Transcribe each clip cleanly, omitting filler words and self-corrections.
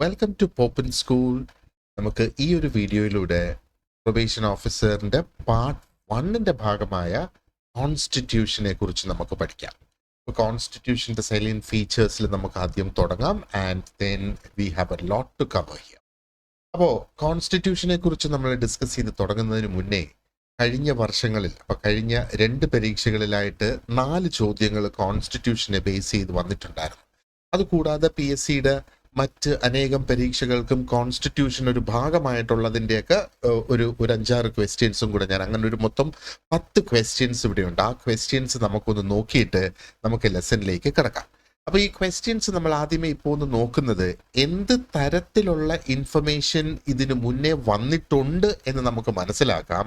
Welcome to പോപ്പൻ school. നമുക്ക് ഈ ഒരു വീഡിയോയിലൂടെ പ്രൊബേഷൻ ഓഫീസറിന്റെ പാർട്ട് 1ന്റെ ഭാഗമായ കോൺസ്റ്റിറ്റ്യൂഷനെ കുറിച്ച് നമുക്ക് പഠിക്കാം. കോൺസ്റ്റിറ്റ്യൂഷന്റെ സൈലന്റ് ഫീച്ചേഴ്സിൽ നമുക്ക് ആദ്യം തുടങ്ങാം and then we have a lot to cover here. അപ്പോൾ കോൺസ്റ്റിറ്റ്യൂഷനെ കുറിച്ച് നമ്മൾ ഡിസ്കസ് ചെയ്ത് തുടങ്ങുന്നതിന് മുന്നേ കഴിഞ്ഞ വർഷങ്ങളിൽ കഴിഞ്ഞ 2 പരീക്ഷകളിലായിട്ട് 4 ചോദ്യങ്ങൾ കോൺസ്റ്റിറ്റ്യൂഷനെ ബേസ് ചെയ്ത് വന്നിട്ടുണ്ടായിരുന്നു. അതുകൂടാതെ PSCയുടെ മറ്റ് അനേകം പരീക്ഷകൾക്കും കോൺസ്റ്റിറ്റ്യൂഷൻ ഒരു ഭാഗമായിട്ടുള്ളതിൻ്റെയൊക്കെ ഒരു 5-6 ക്വസ്റ്റ്യൻസും കൂടെ ഞാൻ അങ്ങനെ ഒരു മൊത്തം 10 ക്വസ്റ്റ്യൻസ് ഇവിടെയുണ്ട്. ആ ക്വസ്റ്റ്യൻസ് നമുക്കൊന്ന് നോക്കിയിട്ട് നമുക്ക് ലെസണിലേക്ക് കിടക്കാം. അപ്പോൾ ഈ ക്വസ്റ്റ്യൻസ് നമ്മൾ ആദ്യമേ ഇപ്പോൾ ഒന്ന് നോക്കുന്നത് എന്ത് തരത്തിലുള്ള ഇൻഫർമേഷൻ ഇതിനു മുന്നേ വന്നിട്ടുണ്ട് എന്ന് നമുക്ക് മനസ്സിലാക്കാം.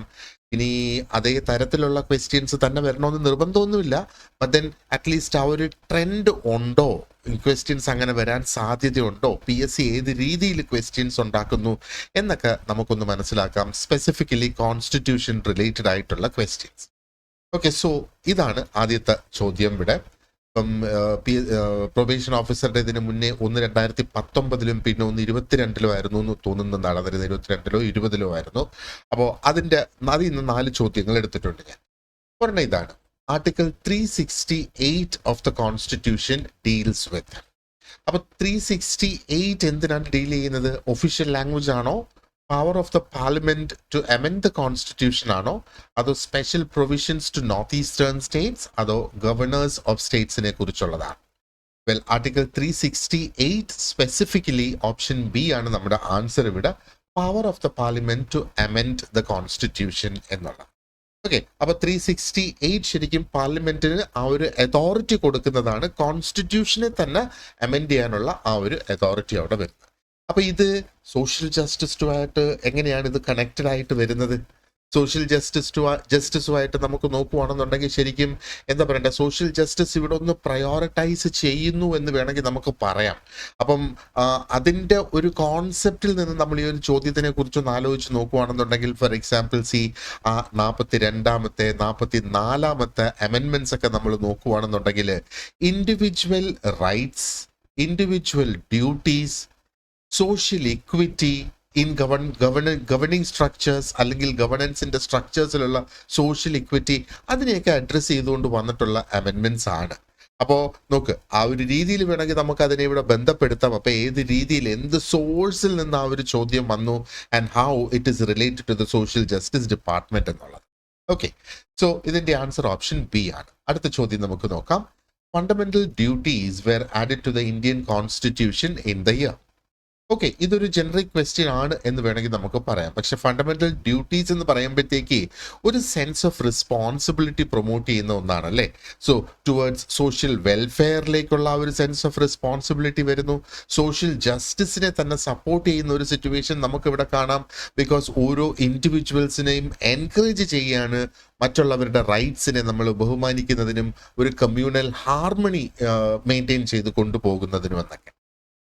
ഇനി അതേ തരത്തിലുള്ള ക്വസ്റ്റ്യൻസ് തന്നെ വരണമെന്ന് നിർബന്ധമൊന്നുമില്ല. ബട്ട് ദെൻ അറ്റ്ലീസ്റ്റ് ആ ഒരു ട്രെൻഡ് ഉണ്ടോ, ക്വസ്റ്റ്യൻസ് അങ്ങനെ വരാൻ സാധ്യതയുണ്ടോ, PSC ഏത് രീതിയിൽ ക്വസ്റ്റ്യൻസ് ഉണ്ടാക്കുന്നു എന്നൊക്കെ നമുക്കൊന്ന് മനസ്സിലാക്കാം. സ്പെസിഫിക്കലി കോൺസ്റ്റിറ്റ്യൂഷൻ റിലേറ്റഡ് ആയിട്ടുള്ള ക്വസ്റ്റ്യൻസ്. ഓക്കെ, സോ ഇതാണ് ആദ്യത്തെ ചോദ്യം ഇവിടെ. ഇപ്പം പ്രൊബേഷൻ ഓഫീസറുടെ ഇതിന് മുന്നേ 2019 പിന്നെ 22 ആയിരുന്നു എന്ന് തോന്നുന്നു. നടന്നിരുന്നത് 22 20 ആയിരുന്നു. അപ്പോൾ അതിൽ നിന്ന് 4 ചോദ്യങ്ങൾ എടുത്തിട്ടുണ്ട് ഞാൻ. ഒരെണ്ണം ഇതാണ്. Article 368 of the constitution deals with. അപ്പൊ 368 എന്തിനാണ് ഡീൽ ചെയ്യുന്നത്? ഒഫീഷ്യൽ ലാംഗ്വേജ് ആണോ, power of the parliament to amend the constitution ആണോ, അതോ special provisions to north eastern states, അതോ ഗവർണേഴ്സ് ഓഫ് സ്റ്റേറ്റ്സിനെ കുറിച്ചുള്ളതാണ്? Well, article 368 specifically option B ആണ് നമ്മുടെ ആൻസർ ഇവിടെ. Power of the parliament to amend the constitution എന്നുള്ളത്. ഓക്കെ, അപ്പൊ 368 ശരിക്കും പാർലമെന്റിന് ആ ഒരു അതോറിറ്റി കൊടുക്കുന്നതാണ്. കോൺസ്റ്റിറ്റ്യൂഷനെ തന്നെ അമെൻഡ് ചെയ്യാനുള്ള ആ ഒരു അതോറിറ്റി അവിടെ വരുന്നത്. അപ്പൊ ഇത് സോഷ്യൽ ജസ്റ്റിസുമായിട്ട് എങ്ങനെയാണ് ഇത് കണക്റ്റഡ് ആയിട്ട് വരുന്നത്? സോഷ്യൽ ജസ്റ്റിസുമായിട്ട് നമുക്ക് നോക്കുവാണെന്നുണ്ടെങ്കിൽ ശരിക്കും എന്താ പറയണ്ടേ, സോഷ്യൽ ജസ്റ്റിസ് ഇവിടെ ഒന്ന് പ്രയോറിറ്റൈസ് ചെയ്യുന്നു എന്ന് വേണമെങ്കിൽ നമുക്ക് പറയാം. അപ്പം അതിൻ്റെ ഒരു കോൺസെപ്റ്റിൽ നിന്ന് നമ്മൾ ഈ ഒരു ചോദ്യത്തിനെ കുറിച്ചൊന്ന് ആലോചിച്ച് നോക്കുവാണെന്നുണ്ടെങ്കിൽ, ഫോർ എക്സാമ്പിൾ 42ാമത്തെ 44ാമത്തെ അമെൻമെന്റ്സ് ഒക്കെ നമ്മൾ നോക്കുവാണെന്നുണ്ടെങ്കിൽ individual rights, individual duties, social equity in governing structures അല്ലെങ്കിൽ ഗവർണൻസിന്റെ സ്ട്രക്ചേഴ്സിലുള്ള സോഷ്യൽ ഇക്വിറ്റി, അതിനെയൊക്കെ അഡ്രസ്സ് ചെയ്തുകൊണ്ട് വന്നിട്ടുള്ള അമെൻമെന്റ്സ് ആണ്. അപ്പോൾ നോക്ക്, ആ ഒരു രീതിയിൽ വേണമെങ്കിൽ നമുക്ക് അതിനെ ഇവിടെ ബന്ധപ്പെടുത്താം. അപ്പോൾ ഏത് രീതിയിൽ, എന്ത് സോഴ്സിൽ നിന്ന് ആ ഒരു ചോദ്യം വന്നു and how it is related to the social justice department എന്നുള്ളത്. ഓക്കെ, സോ ഇതിന്റെ ആൻസർ ഓപ്ഷൻ ബി ആണ്. അടുത്ത ചോദ്യം നമുക്ക് നോക്കാം. Fundamental duties were added to the Indian constitution in the year. Okay, ഇതൊരു ജനറിക് ക്വസ്റ്റ്യൻ ആണ് എന്ന് വേണമെങ്കിൽ നമുക്ക് പറയാം. പക്ഷെ ഫണ്ടമെന്റൽ ഡ്യൂട്ടീസ് എന്ന് പറയുമ്പോഴത്തേക്ക് ഒരു സെൻസ് ഓഫ് റെസ്പോൺസിബിലിറ്റി പ്രൊമോട്ട് ചെയ്യുന്ന ഒന്നാണ് അല്ലേ. സോ ടുവേർഡ്സ് സോഷ്യൽ വെൽഫെയറിലേക്കുള്ള ആ ഒരു സെൻസ് ഓഫ് റെസ്പോൺസിബിലിറ്റി വരുന്നു. സോഷ്യൽ ജസ്റ്റിസിനെ തന്നെ സപ്പോർട്ട് ചെയ്യുന്ന ഒരു സിറ്റുവേഷൻ നമുക്കിവിടെ കാണാം. ബിക്കോസ് ഓരോ ഇൻഡിവിജ്വൽസിനെയും എൻകറേജ് ചെയ്യാണ് മറ്റുള്ളവരുടെ റൈറ്റ്സിനെ നമ്മൾ ബഹുമാനിക്കുന്നതിനും ഒരു കമ്മ്യൂണൽ ഹാർമണി മെയിൻറ്റെയിൻ ചെയ്ത് കൊണ്ടുപോകുന്നതിനും എന്നൊക്കെ.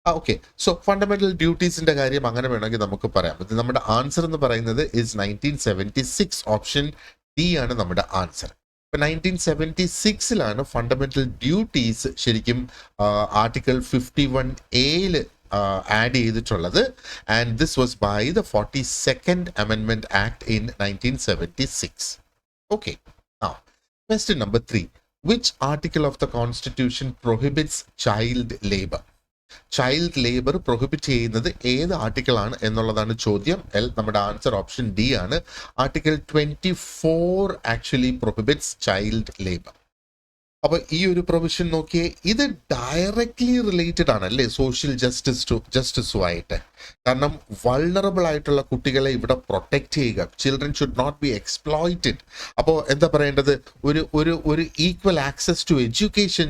ഓക്കെ, സോ ഫണ്ടമെന്റൽ ഡ്യൂട്ടീസിന്റെ കാര്യം അങ്ങനെ വേണമെങ്കിൽ നമുക്ക് പറയാം. ഇത് നമ്മുടെ ആൻസർ എന്ന് പറയുന്നത് ഇസ് 1976. ഓപ്ഷൻ ഡി ആണ് നമ്മുടെ ആൻസർ. ഇപ്പൊ 1976 ഫണ്ടമെന്റൽ ഡ്യൂട്ടീസ് ശരിക്കും ആർട്ടിക്കിൾ 51A ആഡ് ചെയ്തിട്ടുള്ളത്. And this was by the 42nd Amendment Act in 1976. Okay, now question number 3. Which article of the Constitution prohibits child labor? Child labour prohibit ചെയ്യുന്നത് ഏത് article ആണ് എന്നുള്ളതാണ് ചോദ്യം. നമ്മുടെ answer option D ആണ്. Article 24 actually prohibits child labour. അപ്പൊ ഈ ഒരു പ്രൊവിഷൻ നോക്കിയേ, ഇത് ഡയറക്ട്ലി റിലേറ്റഡ് ആണ് അല്ലേ സോഷ്യൽ ജസ്റ്റിസുമായിട്ട്. കാരണം വൾണറബിൾ ആയിട്ടുള്ള കുട്ടികളെ ഇവിടെ പ്രൊട്ടക്ട് ചെയ്യുക. Children should not be exploited. അപ്പോൾ എന്താ പറയേണ്ടത്, ഒരു ഈക്വൽ ആക്സസ് ടു എഡ്യൂക്കേഷൻ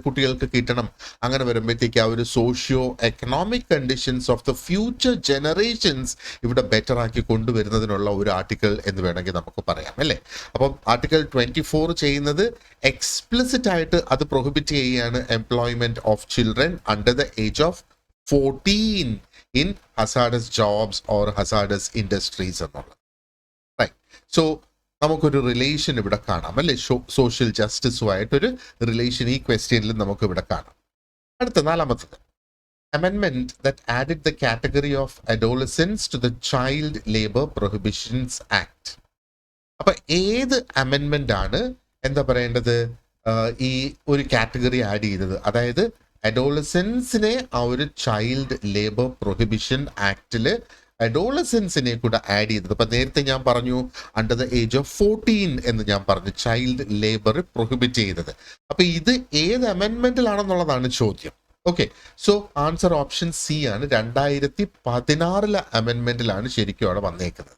കുട്ടികൾക്ക് കിട്ടണം. അങ്ങനെ വരുമ്പോഴത്തേക്ക് ആ ഒരു socio economic conditions of the future generations ഇവിടെ ബെറ്റർ ആക്കി കൊണ്ടുവരുന്നതിനുള്ള ഒരു ആർട്ടിക്കിൾ എന്ന് വേണമെങ്കിൽ നമുക്ക് പറയാം അല്ലേ. അപ്പം ആർട്ടിക്കിൾ 24 ചെയ്യുന്നത് എക്സ്പ്ലിസിറ്റ് ആയിട്ട് അത് പ്രൊഹിബിറ്റ് ചെയ്യുകയാണ് employment of children under the age of 14 in hazardous jobs or hazardous industries എന്നുള്ളത്. റൈറ്റ്, സോ നമുക്കൊരു റിലേഷൻ ഇവിടെ കാണാം അല്ലെ. സോഷ്യൽ ജസ്റ്റിസുമായിട്ടൊരു റിലേഷൻ ഈ ക്വസ്റ്റ്യനിൽ നമുക്ക് ഇവിടെ കാണാം. അടുത്ത 4ാമത്തത്, amendment that added the category of adolescents to the Child Labor Prohibitions Act. അപ്പൊ ഏത് അമെൻമെന്റ് ആണ് എന്താ പറയേണ്ടത് ഈ ഒരു കാറ്റഗറി ആഡ് ചെയ്തത്? അതായത് അഡോളസൻസിനെ ആ ഒരു ചൈൽഡ് ലേബർ പ്രൊഹിബിഷൻ ആക്ടില് അഡോളസൻസിനെ കൂടെ ആഡ് ചെയ്തത്. അപ്പൊ നേരത്തെ ഞാൻ പറഞ്ഞു അണ്ടർ ദ ഏജ് ഓഫ് 14 എന്ന് ഞാൻ പറഞ്ഞു ചൈൽഡ് ലേബർ പ്രൊഹിബിറ്റ് ചെയ്തത്. അപ്പൊ ഇത് ഏത് അമെൻമെന്റിലാണെന്നുള്ളതാണ് ചോദ്യം. Okay, so answer option C ആണ്. 2016 അമെൻമെന്റിലാണ് ശരിക്കും അവിടെ വന്നേക്കുന്നത്.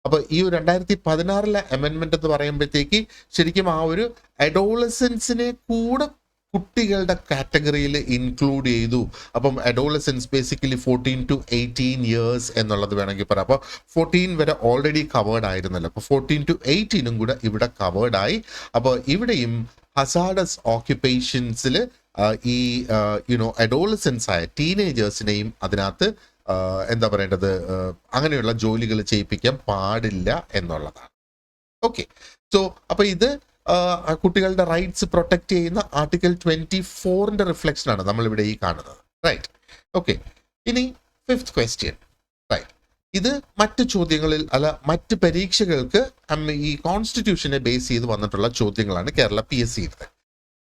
അപ്പൊ ഈ 2016 അമെൻമെന്റ് എന്ന് പറയുമ്പോഴത്തേക്ക് ശരിക്കും ആ ഒരു അഡോളസൻസിനെ കൂടെ കുട്ടികളുടെ കാറ്റഗറിയിൽ ഇൻക്ലൂഡ് ചെയ്തു. അപ്പം അഡോളസൻസ് ബേസിക്കലി 14 to 18 years എന്നുള്ളത് വേണമെങ്കിൽ പറയാം. അപ്പോൾ 14 വരെ ഓൾറെഡി കവേർഡ് ആയിരുന്നല്ലോ, അപ്പോൾ 14 to 18 കൂടെ ഇവിടെ കവേർഡായി. അപ്പോൾ ഇവിടെയും ഹസാഡസ് ഓക്യുപ്പേഷൻസിൽ ഈ അഡോളസൻസ് ആയ ടീനേജേഴ്സിനെയും അതിനകത്ത് എന്താ പറയേണ്ടത് അങ്ങനെയുള്ള ജോലികൾ ചെയ്യിപ്പിക്കാൻ പാടില്ല എന്നുള്ളതാണ്. ഓക്കെ, സോ അപ്പൊ ഇത് കുട്ടികളുടെ റൈറ്റ്സ് പ്രൊട്ടക്ട് ചെയ്യുന്ന ആർട്ടിക്കിൾ 24 റിഫ്ലക്ഷൻ ആണ് നമ്മളിവിടെ ഈ കാണുന്നത്. Right, okay. ഇനി 5th ക്വസ്റ്റ്യൻ. റൈറ്റ്, ഇത് മറ്റ് ചോദ്യങ്ങളിൽ മറ്റ് പരീക്ഷകൾക്ക് ഈ കോൺസ്റ്റിറ്റ്യൂഷനെ ബേസ് ചെയ്ത് വന്നിട്ടുള്ള ചോദ്യങ്ങളാണ് Kerala PSC.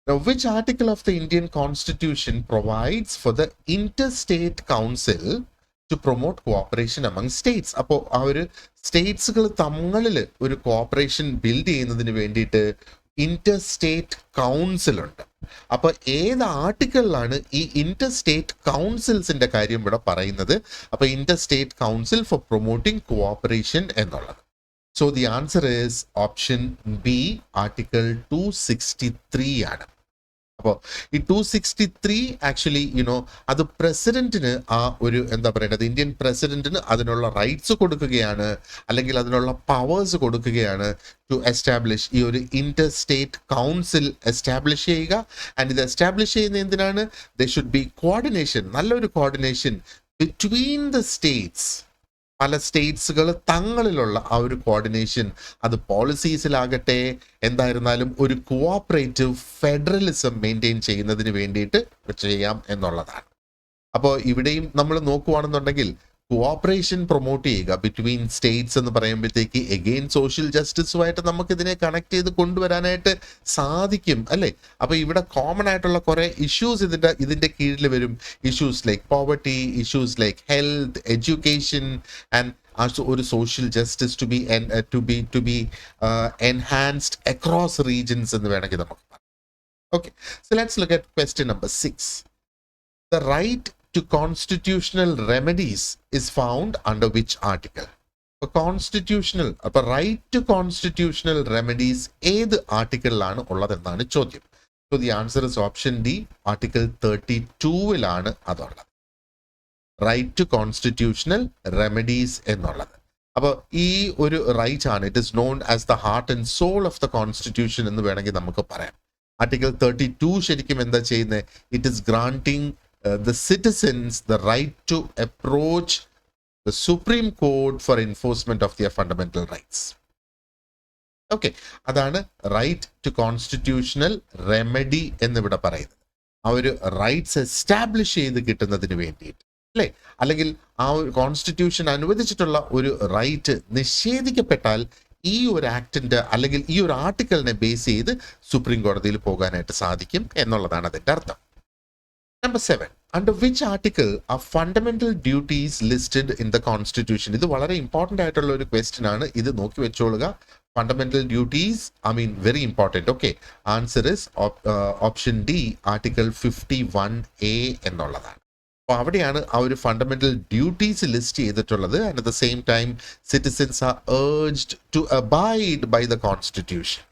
Now, which article of the Indian Constitution provides for the interstate council to promote cooperation among states? അപ്പോൾ ആ ഒരു സ്റ്റേറ്റ്സുകൾ തമ്മിൽ ഒരു കോഓപ്പറേഷൻ ബിൽഡ് ചെയ്യുന്നതിന് വേണ്ടിയിട്ട് ഇന്റർസ്റ്റേറ്റ് കൗൺസിൽ ഉണ്ട്. അപ്പൊ ഏത് ആർട്ടിക്കിളിലാണ് ഈ ഇന്റർസ്റ്റേറ്റ് കൗൺസിൽസിന്റെ കാര്യം ഇവിടെ പറയുന്നത്? അപ്പൊ interstate council four promoting cooperation എന്നുള്ളത്. So the answer is option B, article 263 ആണ്. അപ്പോൾ ഈ 263 ആക്ച്വലി അത് പ്രസിഡന്റിന് ആ ഒരു എന്താ പറയുന്നത് ഇന്ത്യൻ പ്രസിഡന്റിന് അതിനുള്ള റൈറ്റ്സ് കൊടുക്കുകയാണ്, അല്ലെങ്കിൽ അതിനുള്ള പവേഴ്സ് കൊടുക്കുകയാണ് ടു എസ്റ്റാബ്ലിഷ് ഈ ഒരു ഇന്റർ സ്റ്റേറ്റ് കൗൺസിൽ എസ്റ്റാബ്ലിഷ് ചെയ്യുക. ആൻഡ് ഇത് എസ്റ്റാബ്ലിഷ് ചെയ്യുന്ന എന്തിനാണ്? ദേ ഷുഡ് ബി കോർഡിനേഷൻ, നല്ലൊരു കോർഡിനേഷൻ ബിറ്റ്വീൻ ദ സ്റ്റേറ്റ്സ്. പല സ്റ്റേറ്റ്സുകൾ തങ്ങളിലുള്ള ആ ഒരു കോർഡിനേഷൻ, അത് പോളിസീസിലാകട്ടെ എന്തായിരുന്നാലും ഒരു കോഓപ്പറേറ്റീവ് ഫെഡറലിസം മെയിൻറ്റെയിൻ ചെയ്യുന്നതിന് വേണ്ടിയിട്ട് ചെയ്യാം എന്നുള്ളതാണ്. അപ്പോൾ ഇവിടെയും നമ്മൾ നോക്കുകയാണെന്നുണ്ടെങ്കിൽ കോഓപ്പറേഷൻ പ്രൊമോട്ട് ചെയ്യുക ബിറ്റ്വീൻ സ്റ്റേറ്റ്സ് എന്ന് പറയുമ്പോഴത്തേക്ക് എഗെയിൻ സോഷ്യൽ ജസ്റ്റിസുമായിട്ട് നമുക്ക് ഇതിനെ കണക്ട് ചെയ്ത് കൊണ്ടുവരാനായിട്ട് സാധിക്കും അല്ലേ? അപ്പൊ ഇവിടെ കോമൺ ആയിട്ടുള്ള കുറെ ഇഷ്യൂസ് ഇതിന്റെ കീഴിൽ വരും. Issues like poverty, issues like health, education and ഒരു social justice to be enhanced across regions എന്ന് വേണമെങ്കിൽ നമുക്ക് പറയാം. Okay, so let's look at question number 6. The right to constitutional remedies is found under which article? Constitutional, right to constitutional remedies ഏത് ആർട്ടിക്കിളിലാണ് ഉള്ളതെന്നാണ് ചോദ്യം. So the answer is option D, article 32 അതുള്ളത്. Right to constitutional remedies എന്നുള്ളത്. അപ്പോൾ ഈ ഒരു right ആണ്, it is known as the heart and soul of the constitution എന്ന് വേണമെങ്കിൽ നമുക്ക് പറയാം. ആർട്ടിക്കിൾ 32 ശരിക്കും എന്താ ചെയ്യുന്നത്? It is granting the citizens the right to approach the Supreme Court for enforcement of their fundamental rights. Okay, അതാണ് right to constitutional remedy എന്നിവിടെ പറയുന്നത്. ആ ഒരു റൈറ്റ്സ് എസ്റ്റാബ്ലിഷ് ചെയ്ത് കിട്ടുന്നതിന് വേണ്ടിയിട്ട് അല്ലേ? അല്ലെങ്കിൽ ആ ഒരു കോൺസ്റ്റിറ്റ്യൂഷൻ അനുവദിച്ചിട്ടുള്ള ഒരു റൈറ്റ് നിഷേധിക്കപ്പെട്ടാൽ ഈ ഒരു ആക്ടിന്റെ അല്ലെങ്കിൽ ഈ ഒരു ആർട്ടിക്കിളിനെ ബേസ് ചെയ്ത് സുപ്രീം കോടതിയിൽ പോകാനായിട്ട് സാധിക്കും എന്നുള്ളതാണ് അതിന്റെ അർത്ഥം. Number 7. Under which article are fundamental duties listed in the Constitution? ഇത് വളരെ ഇമ്പോർട്ടൻ്റ് ആയിട്ടുള്ള ഒരു ക്വസ്റ്റ്യൻ ആണ്. ഇത് നോക്കി വെച്ചോളുക. Fundamental duties, very important. Okay, answer is option D, article 51A എന്നുള്ളതാണ്. അപ്പോൾ അവിടെയാണ് ആ ഒരു ഫണ്ടമെന്റൽ ഡ്യൂട്ടീസ് ലിസ്റ്റ് ചെയ്തിട്ടുള്ളത്. And at the same time citizens are urged to abide by the constitution.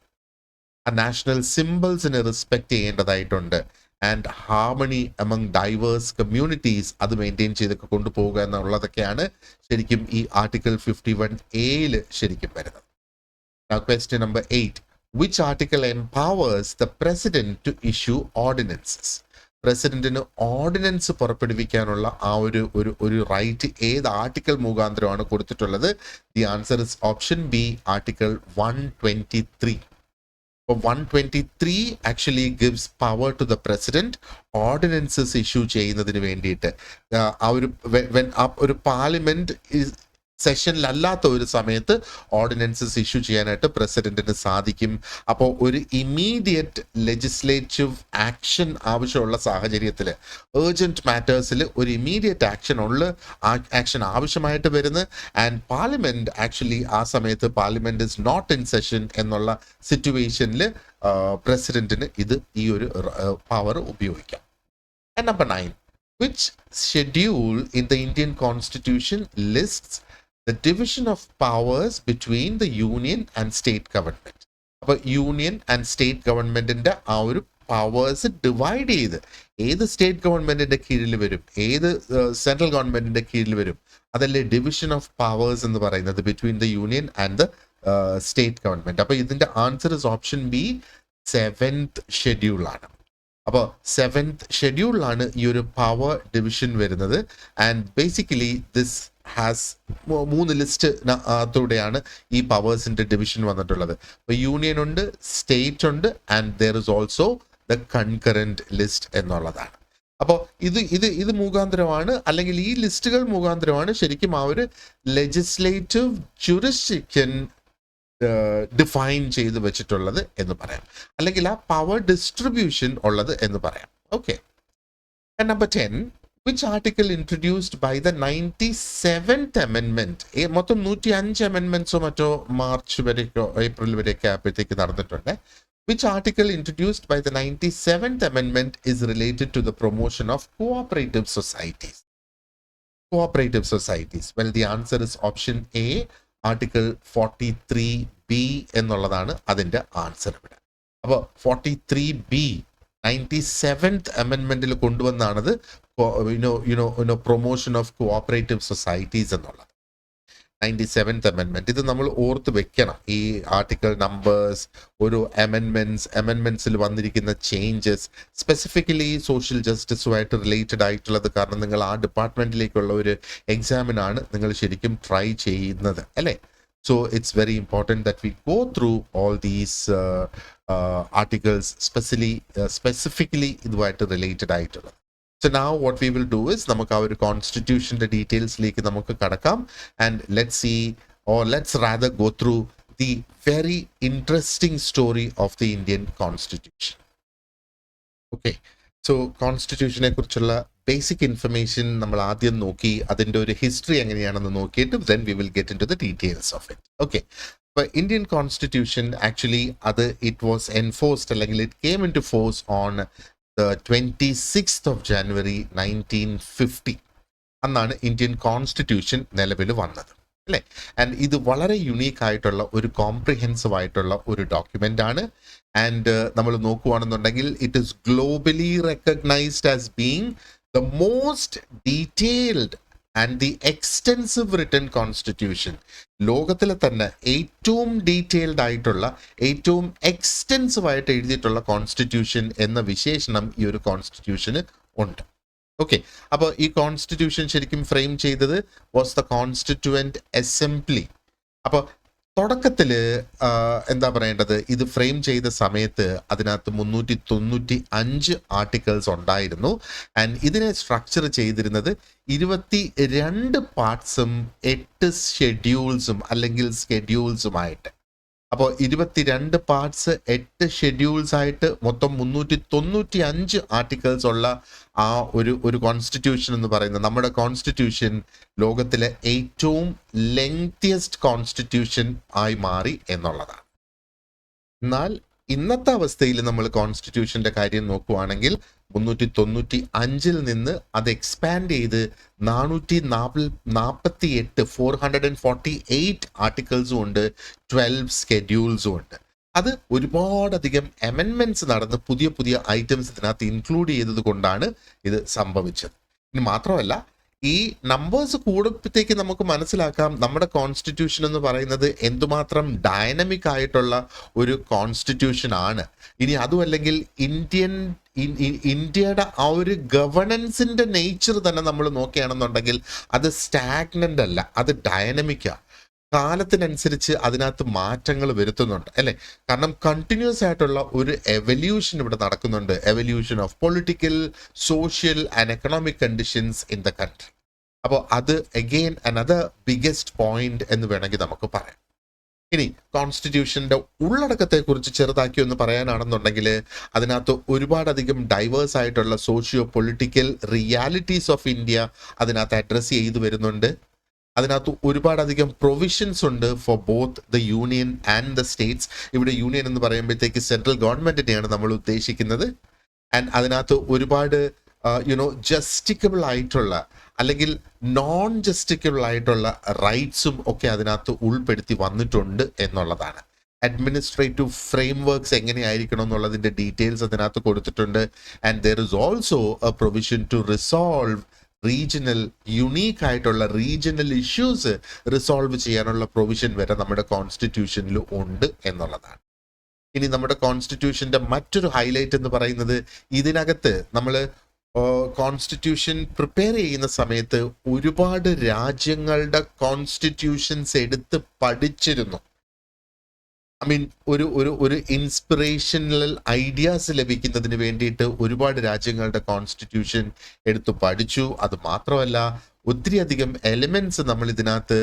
ആ നാഷണൽ സിംബൽസിനെ റെസ്പെക്ട് ചെയ്യേണ്ടതായിട്ടുണ്ട്. And harmony among diverse communities അത് മെയിൻറ്റെയിൻ ചെയ്തൊക്കെ കൊണ്ടുപോകുക എന്നുള്ളതൊക്കെയാണ് ശരിക്കും ഈ ആർട്ടിക്കിൾ 51A ശരിക്കും വരുന്നത്. Now question number 8. Which article empowers the president to issue ordinances? പ്രസിഡന്റിന് ഓർഡിനൻസ് പുറപ്പെടുവിക്കാനുള്ള ആ ഒരു റൈറ്റ് ഏത് ആർട്ടിക്കിൾ മുഖാന്തരമാണ് കൊടുത്തിട്ടുള്ളത്? The answer is option B, article 123. 123 actually gives power to the president ordinances issue ചെയ്യുന്നതിന് വേണ്ടിയിട്ട്. ആ ഒരു ഒരു പാർലമെന്റ് സെഷനിലല്ലാത്ത ഒരു സമയത്ത് ഓർഡിനൻസസ് ഇഷ്യൂ ചെയ്യാനായിട്ട് പ്രസിഡന്റിന് സാധിക്കും. അപ്പോൾ ഒരു ഇമ്മീഡിയറ്റ് ലെജിസ്ലേറ്റീവ് ആക്ഷൻ ആവശ്യമുള്ള സാഹചര്യത്തിൽ, ഏർജന്റ് മാറ്റേഴ്സിൽ ഒരു ഇമ്മീഡിയറ്റ് ആക്ഷൻ ആവശ്യമായിട്ട് വരുന്നത്. ആൻഡ് പാർലമെന്റ് ആക്ച്വലി ആ സമയത്ത് parliament is not in session എന്നുള്ള സിറ്റുവേഷനിൽ പ്രസിഡന്റിന് ഈ ഒരു പവർ ഉപയോഗിക്കാം. And number 9, which schedule in the Indian Constitution lists the division of powers between the union and state government? അപ്പോൾ യൂണിയൻ ആൻഡ് സ്റ്റേറ്റ് ഗവൺമെന്റിന്റെ ആ ഒരു പവേഴ്സ് ഡിവൈഡ് ചെയ്ത് ഏത് സ്റ്റേറ്റ് ഗവൺമെന്റിന്റെ കീഴിൽ വരും, ഏത് സെൻട്രൽ ഗവൺമെന്റിന്റെ കീഴിൽ വരും, അതല്ലേ ഡിവിഷൻ ഓഫ് പവേഴ്സ് എന്ന് പറയുന്നത് between the union and the state government. അപ്പോൾ ഇതിന്റെ answer is option B, 7th schedule ആണ്. അപ്പോൾ 7th ഷെഡ്യൂളിലാണ് ഈ ഒരു പവർ ഡിവിഷൻ വരുന്നത്. ആൻഡ് ബേസിക്കലി ദിസ് ഹാസ് 3 ലിസ്റ്റിനകത്തൂടെയാണ് ഈ പവേഴ്സിന്റെ ഡിവിഷൻ വന്നിട്ടുള്ളത്. അപ്പോൾ യൂണിയൻ ഉണ്ട്, സ്റ്റേറ്റ് ഉണ്ട്, and there is also the concurrent list എന്നുള്ളതാണ്. അപ്പോൾ ഇത് മുഖാന്തരമാണ്, അല്ലെങ്കിൽ ഈ ലിസ്റ്റുകൾ മുഖാന്തരമാണ് ശരിക്കും ആ ഒരു ലെജിസ്ലേറ്റീവ് ജുറിസ്ഡിക്ഷൻ ഡിഫൈൻ ചെയ്ത് വെച്ചിട്ടുള്ളത് എന്ന് പറയാം, അല്ലെങ്കിൽ ആ പവർ ഡിസ്ട്രിബ്യൂഷൻ ഉള്ളത് എന്ന് പറയാം. Okay. Number 10, which article introduced by the 97th amendment? മൊത്തം 105 അമെൻമെന്റ്സോ മറ്റോ മാർച്ച് വരെയോ ഏപ്രിൽ വരെയൊക്കെ ആയപ്പോഴത്തേക്ക് നടന്നിട്ടുണ്ട്. Which article introduced by the 97th amendment is related to the promotion of cooperative societies? Cooperative societies. Well, the answer is option A, article 43B എന്നുള്ളതാണ് അതിൻ്റെ answer ഇവിടെ. അപ്പോൾ 43B 97th അമെൻമെന്റിൽ കൊണ്ടുവന്നാണത് പ്രൊമോഷൻ ഓഫ് കോഓപ്പറേറ്റീവ് സൊസൈറ്റീസ് എന്നുള്ളത്. 97th അമെൻമെന്റ് ഇത് നമ്മൾ ഓർത്ത് വെക്കണം. ഈ ആർട്ടിക്കിൾ നമ്പേഴ്സ്, ഒരു അമെൻമെന്റ്സിൽ വന്നിരിക്കുന്ന ചേഞ്ചസ്, സ്പെസിഫിക്കലി സോഷ്യൽ ജസ്റ്റിസുമായിട്ട് റിലേറ്റഡ് ആയിട്ടുള്ളത്. കാരണം നിങ്ങൾ ആ ഡിപ്പാർട്ട്മെന്റിലേക്കുള്ള ഒരു എക്സാമിനാണ് നിങ്ങൾ ശരിക്കും ട്രൈ ചെയ്യുന്നത്, അല്ലേ? So it's very important that we go through all these articles, specifically ഇതുമായിട്ട് റിലേറ്റഡ് ആയിട്ടുള്ളത്. So now what we will do is നമുക്ക് ആ ഒരു കോൺസ്റ്റിറ്റ്യൂഷന്റെ ഡീറ്റെയിൽസിലേക്ക് നമുക്ക് കടക്കാം. And let's see, or let's rather go through the very interesting story of the Indian Constitution. Okay, so കോൺസ്റ്റിറ്റ്യൂഷനെ കുറിച്ചുള്ള basic information നമ്മൾ ആദ്യം നോക്കി, അതിൻ്റെ ഒരു ഹിസ്റ്ററി എങ്ങനെയാണെന്ന് നോക്കിയിട്ട് then we will get into the details of it. Okay, but Indian Constitution actually it was enforced, അല്ലെങ്കിൽ it came into force on the 26th of January 1950. അന്നാണ് ഇന്ത്യൻ കോൺസ്റ്റിറ്റ്യൂഷൻ നിലവിൽ വന്നത്, അല്ലേ? ആൻഡ് ഇത് വളരെ യുണീക്ക് ആയിട്ടുള്ള ഒരു കോംപ്രിഹെൻസീവ് ആയിട്ടുള്ള ഒരു ഡോക്യുമെന്റ് ആണ്. ആൻഡ് നമ്മൾ നോക്കുകയാണെന്നുണ്ടെങ്കിൽ it is globally recognised as being the most detailed and the extensive written constitution. ലോകത്തിലെ തന്നെ ഏറ്റവും ഡീറ്റെയിൽഡ് ആയിട്ടുള്ള, ഏറ്റവും എക്സ്റ്റെൻസീവ് ആയിട്ട് എഴുതിയിട്ടുള്ള കോൺസ്റ്റിറ്റ്യൂഷൻ എന്ന വിശേഷണം ഈ ഒരു കോൺസ്റ്റിറ്റ്യൂഷന് ഉണ്ട്. ഓക്കെ, അപ്പോൾ ഈ കോൺസ്റ്റിറ്റ്യൂഷൻ ശരിക്കും ഫ്രെയിം ചെയ്തത് വാസ് ദ കോൺസ്റ്റിറ്റ്യൂവന്റ് അസംബ്ലി. അപ്പോൾ തുടക്കത്തിൽ എന്താ പറയേണ്ടത്, ഇത് ഫ്രെയിം ചെയ്ത സമയത്ത് അതിനകത്ത് 395 ആർട്ടിക്കിൾസ് ഉണ്ടായിരുന്നു. ആൻഡ് ഇതിനെ സ്ട്രക്ചർ ചെയ്തിരുന്നത് 22 പാർട്സും 8 ഷെഡ്യൂൾസും അല്ലെങ്കിൽ സ്കെഡ്യൂൾസുമായിട്ട്. അപ്പോൾ 22 പാർട്സ് 8 ഷെഡ്യൂൾസ് ആയിട്ട് മൊത്തം 395 ആർട്ടിക്കിൾസ് ഉള്ള ആ ഒരു കോൺസ്റ്റിറ്റ്യൂഷൻ എന്ന് പറയുന്നത് നമ്മുടെ കോൺസ്റ്റിറ്റ്യൂഷൻ ലോകത്തിലെ ഏറ്റവും ലെങ്തിയസ്റ്റ് കോൺസ്റ്റിറ്റ്യൂഷൻ ആയി മാറി എന്നുള്ളതാണ്. എന്നാൽ ഇന്നത്തെ അവസ്ഥയിൽ നമ്മൾ കോൺസ്റ്റിറ്റ്യൂഷന്റെ കാര്യം നോക്കുവാണെങ്കിൽ 395 നിന്ന് അത് എക്സ്പാൻഡ് ചെയ്ത് 448 ആർട്ടിക്കിൾസും ഉണ്ട്, 12 സ്കെഡ്യൂൾസും ഉണ്ട്. അത് ഒരുപാടധികം അമെൻമെന്റ്സ് നടന്ന് പുതിയ പുതിയ ഐറ്റംസ് ഇതിനകത്ത് ഇൻക്ലൂഡ് ചെയ്തത് കൊണ്ടാണ് ഇത് സംഭവിച്ചത്. ഇനി മാത്രമല്ല, ഈ നമ്പേഴ്സ് കൂടുമ്പോഴത്തേക്ക് നമുക്ക് മനസ്സിലാക്കാം നമ്മുടെ കോൺസ്റ്റിറ്റ്യൂഷൻ എന്ന് പറയുന്നത് എന്തുമാത്രം ഡൈനമിക് ആയിട്ടുള്ള ഒരു കോൺസ്റ്റിറ്റ്യൂഷൻ ആണ്. ഇനി അതുമല്ലെങ്കിൽ ഇന്ത്യയുടെ ആ ഒരു ഗവർണൻസിന്റെ നേച്ചർ തന്നെ നമ്മൾ നോക്കുകയാണെന്നുണ്ടെങ്കിൽ അത് സ്റ്റാഗ്നന്റ് അല്ല, അത് ഡൈനമിക്കാണ്. കാലത്തിനനുസരിച്ച് അതിനകത്ത് മാറ്റങ്ങൾ വരുത്തുന്നുണ്ട് അല്ലേ? കാരണം കണ്ടിന്യൂസ് ആയിട്ടുള്ള ഒരു എവല്യൂഷൻ ഇവിടെ നടക്കുന്നുണ്ട്. Evolution of political, social and economic conditions in the country. അപ്പോൾ അത് അഗെയിൻ അനദർ ബിഗസ്റ്റ് പോയിന്റ് എന്ന് വേണമെങ്കിൽ നമുക്ക് പറയാം. ഇനി കോൺസ്റ്റിറ്റ്യൂഷന്റെ ഉള്ളടക്കത്തെ കുറിച്ച് ചെറുതാക്കി ഒന്ന് പറയാനാണെന്നുണ്ടെങ്കിൽ അതിനകത്ത് ഒരുപാടധികം ഡൈവേഴ്സ് ആയിട്ടുള്ള socio political realities of India അതിനകത്ത് അഡ്രസ് ചെയ്തു വരുന്നുണ്ട്. അതിനകത്ത് ഒരുപാടധികം പ്രൊവിഷൻസ് ഉണ്ട് for both the union and the States. ഇവിടെ യൂണിയൻ എന്ന് പറയുമ്പോഴത്തേക്ക് സെൻട്രൽ ഗവൺമെന്റിനെയാണ് നമ്മൾ ഉദ്ദേശിക്കുന്നത്. ആൻഡ് അതിനകത്ത് ഒരുപാട് ജസ്റ്റിക്കബിൾ ആയിട്ടുള്ള അല്ലെങ്കിൽ നോൺ ജസ്റ്റിക്കബിൾ ആയിട്ടുള്ള റൈറ്റ്സും ഒക്കെ അതിനകത്ത് ഉൾപ്പെടുത്തി വന്നിട്ടുണ്ട് എന്നുള്ളതാണ്. അഡ്മിനിസ്ട്രേറ്റീവ് ഫ്രെയിംവർക്സ് എങ്ങനെയായിരിക്കണം എന്നുള്ളതിന്റെ ഡീറ്റെയിൽസ് അതിനകത്ത് കൊടുത്തിട്ടുണ്ട്. And there is also a provision to resolve regional unique ആയിട്ടുള്ള റീജിയണൽ ഇഷ്യൂസ് റിസോൾവ് ചെയ്യാനുള്ള പ്രൊവിഷൻ വരെ നമ്മുടെ കോൺസ്റ്റിറ്റ്യൂഷനിൽ ഉണ്ട് എന്നുള്ളതാണ്. ഇനി നമ്മുടെ കോൺസ്റ്റിറ്റ്യൂഷന്റെ മറ്റൊരു ഹൈലൈറ്റ് എന്ന് പറയുന്നത് ഇതിനകത്ത് നമ്മൾ കോൺസ്റ്റിറ്റ്യൂഷൻ പ്രിപ്പയർ ചെയ്യുന്ന സമയത്ത് ഒരുപാട് രാജ്യങ്ങളുടെ കോൺസ്റ്റിറ്റ്യൂഷൻസ് എടുത്ത് പഠിച്ചിരുന്നു. ഐ മീൻ ഒരു ഇൻസ്പിറേഷണൽ ഐഡിയാസ് ലഭിക്കുന്നതിന് വേണ്ടിയിട്ട് ഒരുപാട് രാജ്യങ്ങളുടെ കോൺസ്റ്റിറ്റ്യൂഷൻ എടുത്തു പഠിച്ചു. അത് മാത്രമല്ല ഒത്തിരി അധികം എലിമെന്റ്സ് നമ്മൾ ഇതിനകത്ത്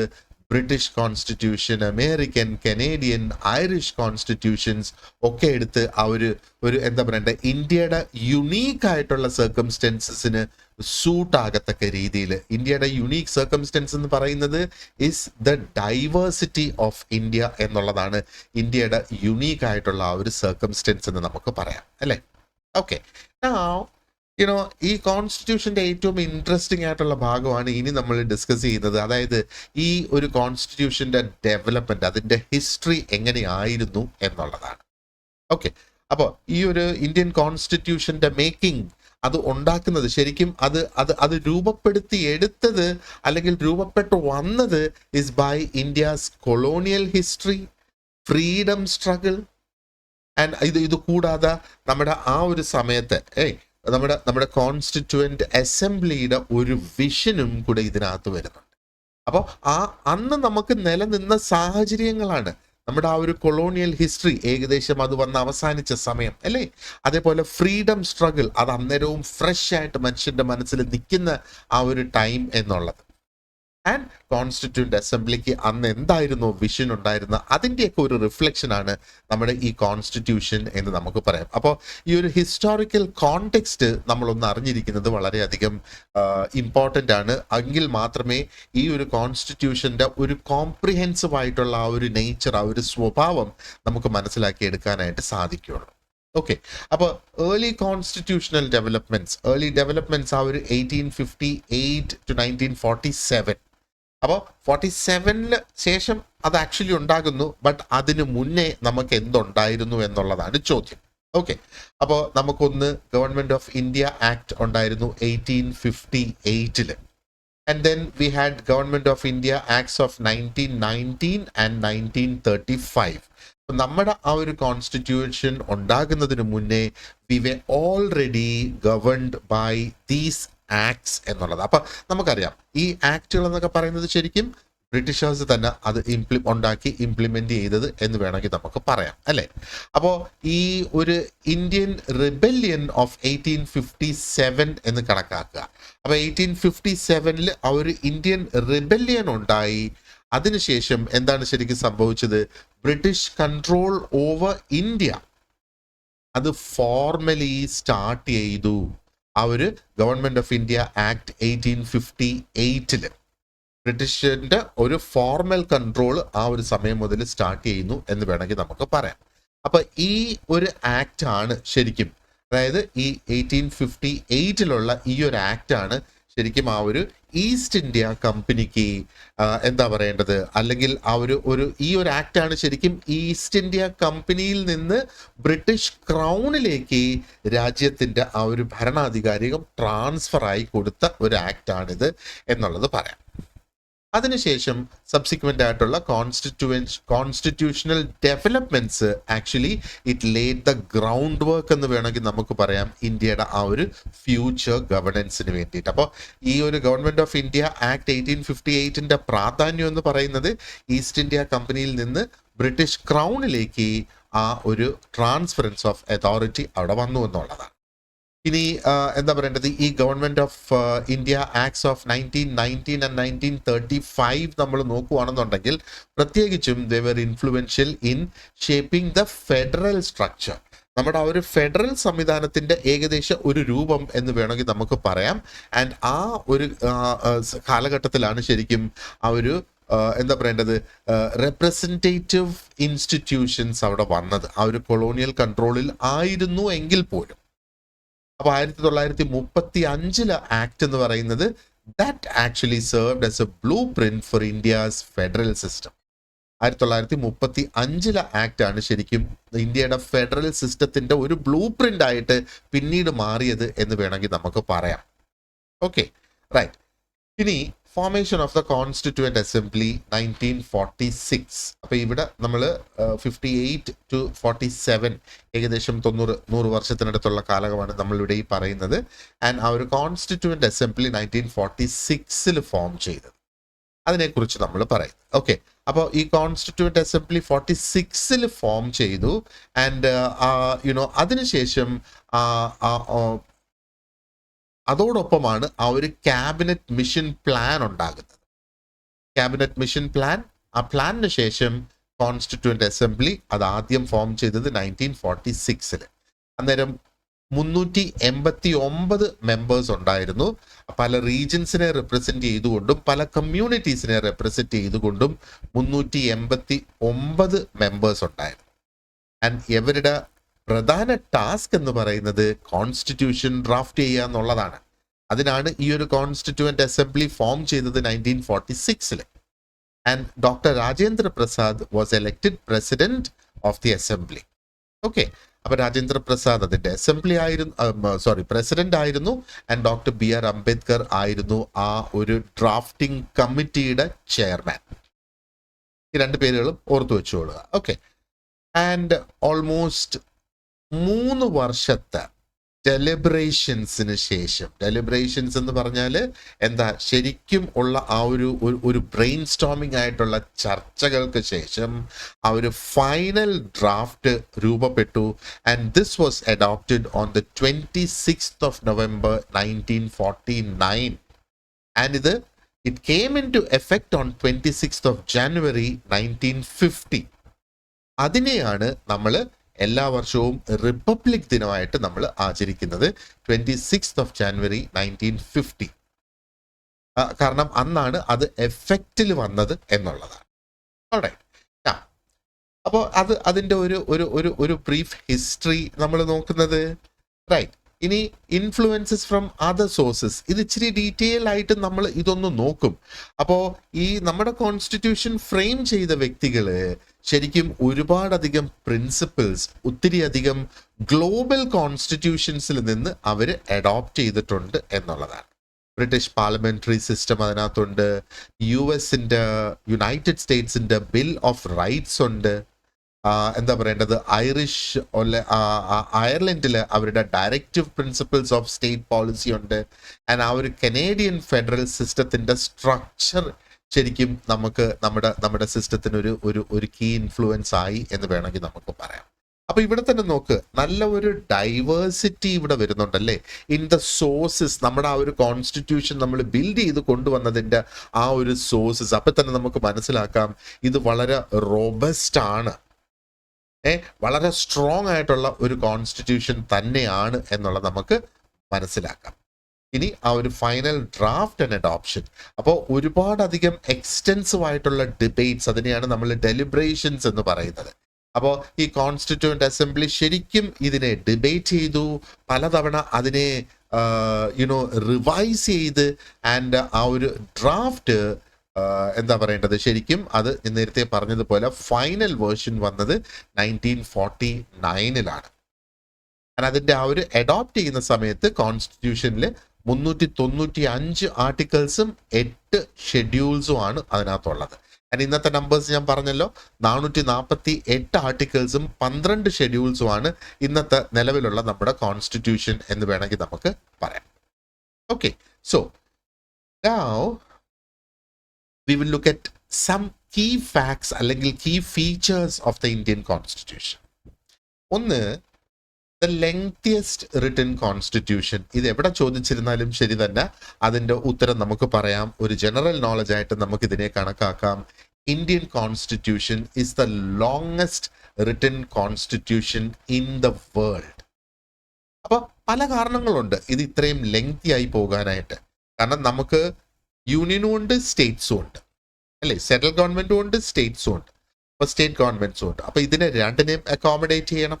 British constitution, American, Canadian, Irish constitutions ഒക്കെ എടുത്ത് ആ ഒരു എന്താ പറയണ്ടേ ഇന്ത്യയുടെ യുണീക്ക് ആയിട്ടുള്ള സർക്കംസ്റ്റൻസസിന് സൂട്ട് ആകത്തക്ക രീതിയിൽ. ഇന്ത്യയുടെ യുണീക്ക് സർക്കംസ്റ്റൻസ് എന്ന് പറയുന്നത് is the diversity of India എന്നുള്ളതാണ് ഇന്ത്യയുടെ യുണീക്ക് ആയിട്ടുള്ള ആ ഒരു സർക്കംസ്റ്റൻസ് എന്ന് നമുക്ക് പറയാം അല്ലേ? ഓക്കെ, ഈ കോൺസ്റ്റിറ്റ്യൂഷന്റെ ഏറ്റവും ഇൻട്രസ്റ്റിംഗ് ആയിട്ടുള്ള ഭാഗമാണ് ഇനി നമ്മൾ ഡിസ്കസ് ചെയ്യുന്നത്. അതായത് ഈ ഒരു കോൺസ്റ്റിറ്റ്യൂഷന്റെ ഡെവലപ്മെന്റ്, അതിന്റെ ഹിസ്റ്ററി എങ്ങനെയായിരുന്നു എന്നുള്ളതാണ്. ഓക്കെ, അപ്പോൾ ഈ ഒരു ഇന്ത്യൻ കോൺസ്റ്റിറ്റ്യൂഷന്റെ മേക്കിംഗ് അത് ഉണ്ടാക്കുന്നത് ശരിക്കും അത് രൂപപ്പെടുത്തി എടുത്തത് അല്ലെങ്കിൽ രൂപപ്പെട്ടു വന്നത് is by India's colonial history, freedom struggle and ഇത് കൂടാതെ നമ്മുടെ ആ ഒരു സമയത്ത് നമ്മുടെ കോൺസ്റ്റിറ്റ്യൂവന്റ് അസംബ്ലിയുടെ ഒരു വിഷനും കൂടെ ഇതിനകത്ത് വരുന്നുണ്ട്. അപ്പോൾ അന്ന് നമുക്ക് നിലനിന്ന സാഹചര്യങ്ങളാണ് നമ്മുടെ ആ ഒരു കൊളോണിയൽ ഹിസ്റ്ററി ഏകദേശം അത് വന്ന് അവസാനിച്ച സമയം അല്ലേ? അതേപോലെ ഫ്രീഡം സ്ട്രഗിൾ അത് അന്നേരവും ഫ്രഷ് ആയിട്ട് മനുഷ്യന്റെ മനസ്സിൽ നിൽക്കുന്ന ആ ഒരു ടൈം എന്നുള്ളത്. ആൻഡ് കോൺസ്റ്റിറ്റ്യൂന്റ് അസംബ്ലിക്ക് അന്ന് എന്തായിരുന്നു വിഷൻ ഉണ്ടായിരുന്ന അതിൻ്റെയൊക്കെ ഒരു റിഫ്ലക്ഷൻ ആണ് നമ്മുടെ ഈ കോൺസ്റ്റിറ്റ്യൂഷൻ എന്ന് നമുക്ക് പറയാം. അപ്പോൾ ഈ ഒരു ഹിസ്റ്റോറിക്കൽ കോണ്ടെക്സ്റ്റ് നമ്മളൊന്ന് അറിഞ്ഞിരിക്കുന്നത് വളരെയധികം ഇമ്പോർട്ടൻ്റ് ആണ്. എങ്കിൽ മാത്രമേ ഈ ഒരു കോൺസ്റ്റിറ്റ്യൂഷന്റെ ഒരു കോംപ്രിഹെൻസീവ് ആയിട്ടുള്ള ആ ഒരു നേച്ചർ, ആ ഒരു സ്വഭാവം നമുക്ക് മനസ്സിലാക്കി എടുക്കാനായിട്ട് സാധിക്കുകയുള്ളൂ. ഓക്കെ, അപ്പോൾ ഏർലി കോൺസ്റ്റിറ്റ്യൂഷണൽ ഡെവലപ്മെന്റ്സ് ആ ഒരു 1858 to 1947. അപ്പോൾ 47 ശേഷം അത് ആക്ച്വലി ഉണ്ടാകുന്നു. ബട്ട് അതിനു മുന്നേ നമുക്ക് എന്തുണ്ടായിരുന്നു എന്നുള്ളതാണ് ചോദ്യം. ഓക്കെ, അപ്പോൾ നമുക്കൊന്ന് ഗവൺമെന്റ് ഓഫ് ഇന്ത്യ ആക്ട് ഉണ്ടായിരുന്നു 1858. And then we had Government of India Acts of 1919 and 1935. നമ്മുടെ ആ ഒരു കോൺസ്റ്റിറ്റ്യൂഷൻ ഉണ്ടാകുന്നതിന് മുന്നേ we were already governed by these acts എന്നുള്ളത്. അപ്പൊ നമുക്കറിയാം ഈ ആക്ടുകൾ എന്നൊക്കെ പറയുന്നത് ശരിക്കും ബ്രിട്ടീഷേഴ്സ് തന്നെ അത് ഉണ്ടാക്കി ഇംപ്ലിമെന്റ് ചെയ്തത് എന്ന് വേണമെങ്കിൽ നമുക്ക് പറയാം അല്ലെ? അപ്പോൾ ഈ ഒരു ഇന്ത്യൻ റിബല്യൻ ഓഫ് 1857 എന്ന് കണക്കാക്കുക. അപ്പൊ 1857 ആ ഒരു ഇന്ത്യൻ റിബല്യൻ ഉണ്ടായി. അതിനുശേഷം എന്താണ് ശരിക്കും സംഭവിച്ചത്? ബ്രിട്ടീഷ് കൺട്രോൾ ഓവർ ഇന്ത്യ അത് ഫോർമലി സ്റ്റാർട്ട് ചെയ്തു ആ ഒരു ഗവൺമെന്റ് ഓഫ് ഇന്ത്യ ആക്ട് 1858. ബ്രിട്ടീഷിന്റെ ഒരു ഫോർമൽ കൺട്രോൾ ആ ഒരു സമയം മുതൽ സ്റ്റാർട്ട് ചെയ്യുന്നു എന്ന് വേണമെങ്കിൽ നമുക്ക് പറയാം. അപ്പൊ ഈ ഒരു ആക്ട് ആണ് ശരിക്കും, അതായത് ഈ 1858 ഈ ഒരു ആക്ട് ആണ് ശരിക്കും ആ ഒരു ഈസ്റ്റ് ഇന്ത്യ കമ്പനിക്ക് എന്താ പറയേണ്ടത്, അല്ലെങ്കിൽ ആ ഈ ഒരു ആക്ട് ആണ് ശരിക്കും ഈസ്റ്റ് ഇന്ത്യ കമ്പനിയിൽ നിന്ന് ബ്രിട്ടീഷ് ക്രൗണിലേക്ക് രാജ്യത്തിന്റെ ആ ഒരു ഭരണാധികാരികം ട്രാൻസ്ഫർ ആയി കൊടുത്ത ഒരു ആക്ട് ആണിത് എന്നുള്ളത് പറയാം. അതിനുശേഷം സബ്സിക്വൻ്റ് ആയിട്ടുള്ള constitutional developments actually it laid the ground work എന്ന് വേണമെങ്കിൽ നമുക്ക് പറയാം ഇന്ത്യയുടെ ആ ഒരു ഫ്യൂച്ചർ ഗവർണൻസിന് വേണ്ടിയിട്ട്. അപ്പോൾ ഈ ഒരു ഗവൺമെന്റ് ഓഫ് ഇന്ത്യ ആക്ട് 1858 പ്രാധാന്യം എന്ന് പറയുന്നത് ഈസ്റ്റ് ഇന്ത്യ കമ്പനിയിൽ നിന്ന് ബ്രിട്ടീഷ് ക്രൗണിലേക്ക് ആ ഒരു ട്രാൻസ്ഫറൻസ് ഓഫ് അതോറിറ്റി അവിടെ വന്നു എന്നുള്ളതാണ്. ഇനി എന്താ പറയേണ്ടത്, ഈ government of India acts of 1919 and 1935 നമ്മൾ നോക്കുകയാണെന്നുണ്ടെങ്കിൽ പ്രത്യേകിച്ചും they were influential in shaping the federal structure. നമ്മുടെ ആ ഒരു ഫെഡറൽ സംവിധാനത്തിന്റെ ഏകദേശം ഒരു രൂപം എന്ന് വേണമെങ്കിൽ നമുക്ക് പറയാം. ആൻഡ് ആ ഒരു കാലഘട്ടത്തിലാണ് ശരിക്കും ആ ഒരു എന്താ പറയേണ്ടത് റെപ്രസെൻറ്റേറ്റീവ് ഇൻസ്റ്റിറ്റ്യൂഷൻസ് അവിടെ വന്നത്. ആ ഒരു കൊളോണിയൽ കൺട്രോളിൽ ആയിരുന്നു എങ്കിൽ പോലും. അപ്പോൾ 1935 ആക്ട് എന്ന് പറയുന്നത് that actually served as a blueprint for India's federal system. 1935 act ആണ് ശരിക്കും ഇന്ത്യയുടെ ഫെഡറൽ സിസ്റ്റത്തിന്റെ ഒരു ബ്ലൂ പ്രിന്റ് ആയിട്ട് പിന്നീട് മാറിയത് എന്ന് വേണമെങ്കിൽ നമുക്ക് പറയാം. Okay, right. ഇനി formation of the constituent assembly 1946. അപ്പോൾ ഇവിടെ നമ്മൾ 58 to 47 ഏകദേശം 100 വർഷത്തിനടുത്തുള്ള കാലമാണ് നമ്മളിവിടെ ഈ പറയുന്നത്. ആൻഡ് ആ ഒരു കോൺസ്റ്റിറ്റ്യൂവന്റ് അസംബ്ലി 1946 ഫോം ചെയ്തത്, അതിനെക്കുറിച്ച് നമ്മൾ പറയുന്നത്. ഓക്കെ, അപ്പോൾ ഈ കോൺസ്റ്റിറ്റ്യൂവന്റ് അസംബ്ലി 46 ഫോം ചെയ്തു. ആൻഡ് അതിനുശേഷം അതോടൊപ്പമാണ് ആ ഒരു ക്യാബിനറ്റ് മിഷൻ പ്ലാൻ ഉണ്ടാകുന്നത്. ക്യാബിനറ്റ് മിഷൻ പ്ലാൻ, ആ പ്ലാനിന് ശേഷം കോൺസ്റ്റിറ്റ്യൂവന്റ് അസംബ്ലി അത് ആദ്യം ഫോം ചെയ്തത് 1946. അന്നേരം 389 മെമ്പേഴ്സ് ഉണ്ടായിരുന്നു. പല റീജൻസിനെ റെപ്രസെന്റ് ചെയ്തുകൊണ്ടും പല കമ്മ്യൂണിറ്റീസിനെ റെപ്രസെന്റ് ചെയ്തുകൊണ്ടും 389 മെമ്പേഴ്സ് ഉണ്ടായിരുന്നു. ആൻഡ് ഇവരുടെ പ്രധാന ടാസ്ക് എന്ന് പറയുന്നത് കോൺസ്റ്റിറ്റ്യൂഷൻ ഡ്രാഫ്റ്റ് ചെയ്യുക എന്നുള്ളതാണ്. അതിനാണ് ഈ ഒരു കോൺസ്റ്റിറ്റ്യൂവന്റ് അസംബ്ലി ഫോം ചെയ്തത് 1946. And doctor Rajendra Prasad was elected president of the assembly. Okay, അപ്പൊ രാജേന്ദ്ര പ്രസാദ് അതിന്റെ പ്രസിഡന്റ് ആയിരുന്നു. ആൻഡ് ഡോക്ടർ BR അംബേദ്കർ ആയിരുന്നു ആ ഒരു ഡ്രാഫ്റ്റിംഗ് കമ്മിറ്റിയുടെ ചെയർമാൻ. ഈ രണ്ട് പേരുകളും ഓർത്തു വെച്ചുകൊള്ളുക. ഓക്കെ, ആൻഡ് ഓൾമോസ്റ്റ് 3 വർഷത്തെ ഡെലിബറേഷൻസിന് ശേഷം, ഡെലിബറേഷൻസ് എന്ന് പറഞ്ഞാൽ എന്താ, ശരിക്കും ഉള്ള ആ ഒരു ബ്രെയിൻ സ്റ്റോമിംഗ് ആയിട്ടുള്ള ചർച്ചകൾക്ക് ശേഷം ആ ഒരു ഫൈനൽ ഡ്രാഫ്റ്റ് രൂപപ്പെട്ടു. And this was adopted on the 26th of November 1949. And it came into effect on 26th of January 1950. അതിനെയാണ് നമ്മൾ എല്ലാ വർഷവും റിപ്പബ്ലിക് ദിനമായിട്ട് നമ്മൾ ആചരിക്കുന്നത് 26th of January 1950. കാരണം അന്നാണ് അത് എഫക്റ്റിൽ വന്നത് എന്നുള്ളതാണ്. അപ്പോൾ അതിൻ്റെ ഒരു ബ്രീഫ് ഹിസ്റ്ററി നമ്മൾ നോക്കുന്നത്. റൈറ്റ്, ഇനി ഇൻഫ്ലുവൻസസ് ഫ്രം അതർ സോഴ്സസ്, ഇത് ഇച്ചിരി ഡീറ്റെയിൽ ആയിട്ട് നമ്മൾ ഇതൊന്ന് നോക്കും. അപ്പോൾ ഈ നമ്മുടെ കോൺസ്റ്റിറ്റ്യൂഷൻ ഫ്രെയിം ചെയ്ത വ്യക്തികൾ ശരിക്കും ഒരുപാടധികം പ്രിൻസിപ്പിൾസ് ഒത്തിരിയധികം ഗ്ലോബൽ കോൺസ്റ്റിറ്റ്യൂഷൻസിൽ നിന്ന് അവർ അഡോപ്റ്റ് ചെയ്തിട്ടുണ്ട് എന്നുള്ളതാണ്. ബ്രിട്ടീഷ് പാർലമെന്ററി സിസ്റ്റം അതിനകത്തുണ്ട്, US-ന്റെ യുണൈറ്റഡ് സ്റ്റേറ്റ്സിന്റെ ബിൽ ഓഫ് റൈറ്റ്സ് ഉണ്ട്, എന്താ പറയേണ്ടത് അയർലൻഡിൽ അവരുടെ directive principles of state policy ഉണ്ട്. ആൻഡ് ആ ഒരു കനേഡിയൻ ഫെഡറൽ സിസ്റ്റത്തിന്റെ സ്ട്രക്ചർ ശരിക്കും നമ്മുടെ സിസ്റ്റത്തിന് ഒരു കീ ഇൻഫ്ലുവൻസ് ആയി എന്ന് വേണമെങ്കിൽ നമുക്ക് പറയാം. അപ്പൊ ഇവിടെ തന്നെ നോക്ക്, നല്ല ഒരു ഡൈവേഴ്സിറ്റി ഇവിടെ വരുന്നുണ്ടല്ലേ ഇൻ ദ സോഴ്സസ്. നമ്മുടെ ആ ഒരു കോൺസ്റ്റിറ്റ്യൂഷൻ നമ്മൾ ബിൽഡ് ചെയ്ത് കൊണ്ടുവന്നതിന്റെ ആ ഒരു സോഴ്സസ് അപ്പൊ തന്നെ നമുക്ക് മനസ്സിലാക്കാം ഇത് വളരെ റോബസ്റ്റ് ആണ്, വളരെ സ്ട്രോങ് ആയിട്ടുള്ള ഒരു കോൺസ്റ്റിറ്റ്യൂഷൻ തന്നെയാണ് എന്നുള്ളത് നമുക്ക് മനസ്സിലാക്കാം. ഇനി ആ ഒരു ഫൈനൽ ഡ്രാഫ്റ്റ് ആൻഡ് അഡോപ്ഷൻ, അപ്പോൾ ഒരുപാടധികം എക്സ്റ്റെൻസീവ് ആയിട്ടുള്ള ഡിബേറ്റ്സ്, അതിനെയാണ് നമ്മൾ ഡെലിബറേഷൻസ് എന്ന് പറയുന്നത്. അപ്പോൾ ഈ കോൺസ്റ്റിറ്റ്യൂവന്റ് അസംബ്ലി ശരിക്കും ഇതിനെ ഡിബേറ്റ് ചെയ്തു, പലതവണ അതിനെ റിവൈസ് ചെയ്ത്, ആൻഡ് ആ ഒരു ഡ്രാഫ്റ്റ് എന്താ പറയേണ്ടത് ശരിക്കും അത് നേരത്തെ പറഞ്ഞതുപോലെ ഫൈനൽ വേർഷൻ വന്നത് 1949-ലാണ്. അതിന്റെ ആ ഒരു അഡോപ്റ്റ് ചെയ്യുന്ന സമയത്ത് കോൺസ്റ്റിറ്റ്യൂഷനിൽ 395 ആർട്ടിക്കിൾസും 8 ഷെഡ്യൂൾസുമാണ് അതിനകത്തുള്ളത്. ആൻഡ് ഇന്നത്തെ നമ്പേഴ്സ് ഞാൻ പറഞ്ഞല്ലോ, 448 ആർട്ടിക്കിൾസും 12 ഷെഡ്യൂൾസുമാണ് ഇന്നത്തെ നിലവിലുള്ള നമ്മുടെ കോൺസ്റ്റിറ്റ്യൂഷൻ എന്ന് വേണമെങ്കിൽ നമുക്ക് പറയാം. Okay, so now we will look at some key facts അല്ലെങ്കിൽ key features of the Indian Constitution. ഒന്ന്, ദ ലെങ്തിയസ്റ്റ് റിട്ടൺ കോൺസ്റ്റിറ്റ്യൂഷൻ. ഇത് എവിടെ ചോദിച്ചിരുന്നാലും ശരി തന്നെ അതിൻ്റെ ഉത്തരം നമുക്ക് പറയാം. ഒരു ജനറൽ നോളജ് ആയിട്ട് നമുക്ക് ഇതിനെ കണക്കാക്കാം. Indian constitution is the longest written constitution in the world. അപ്പൊ പല കാരണങ്ങളുണ്ട് ഇത് ഇത്രയും ലെങ്തി ആയി പോകാനായിട്ട്. കാരണം നമുക്ക് യൂണിയനും ഉണ്ട്, സ്റ്റേറ്റ്സും ഉണ്ട്, അല്ലേ? സെൻട്രൽ ഗവൺമെന്റും ഉണ്ട്, സ്റ്റേറ്റ്സും ഉണ്ട്, അപ്പൊ സ്റ്റേറ്റ് ഗവൺമെന്റ്സും ഉണ്ട്. അപ്പൊ ഇതിനെ രണ്ടിനെയും അക്കോമഡേറ്റ് ചെയ്യണം.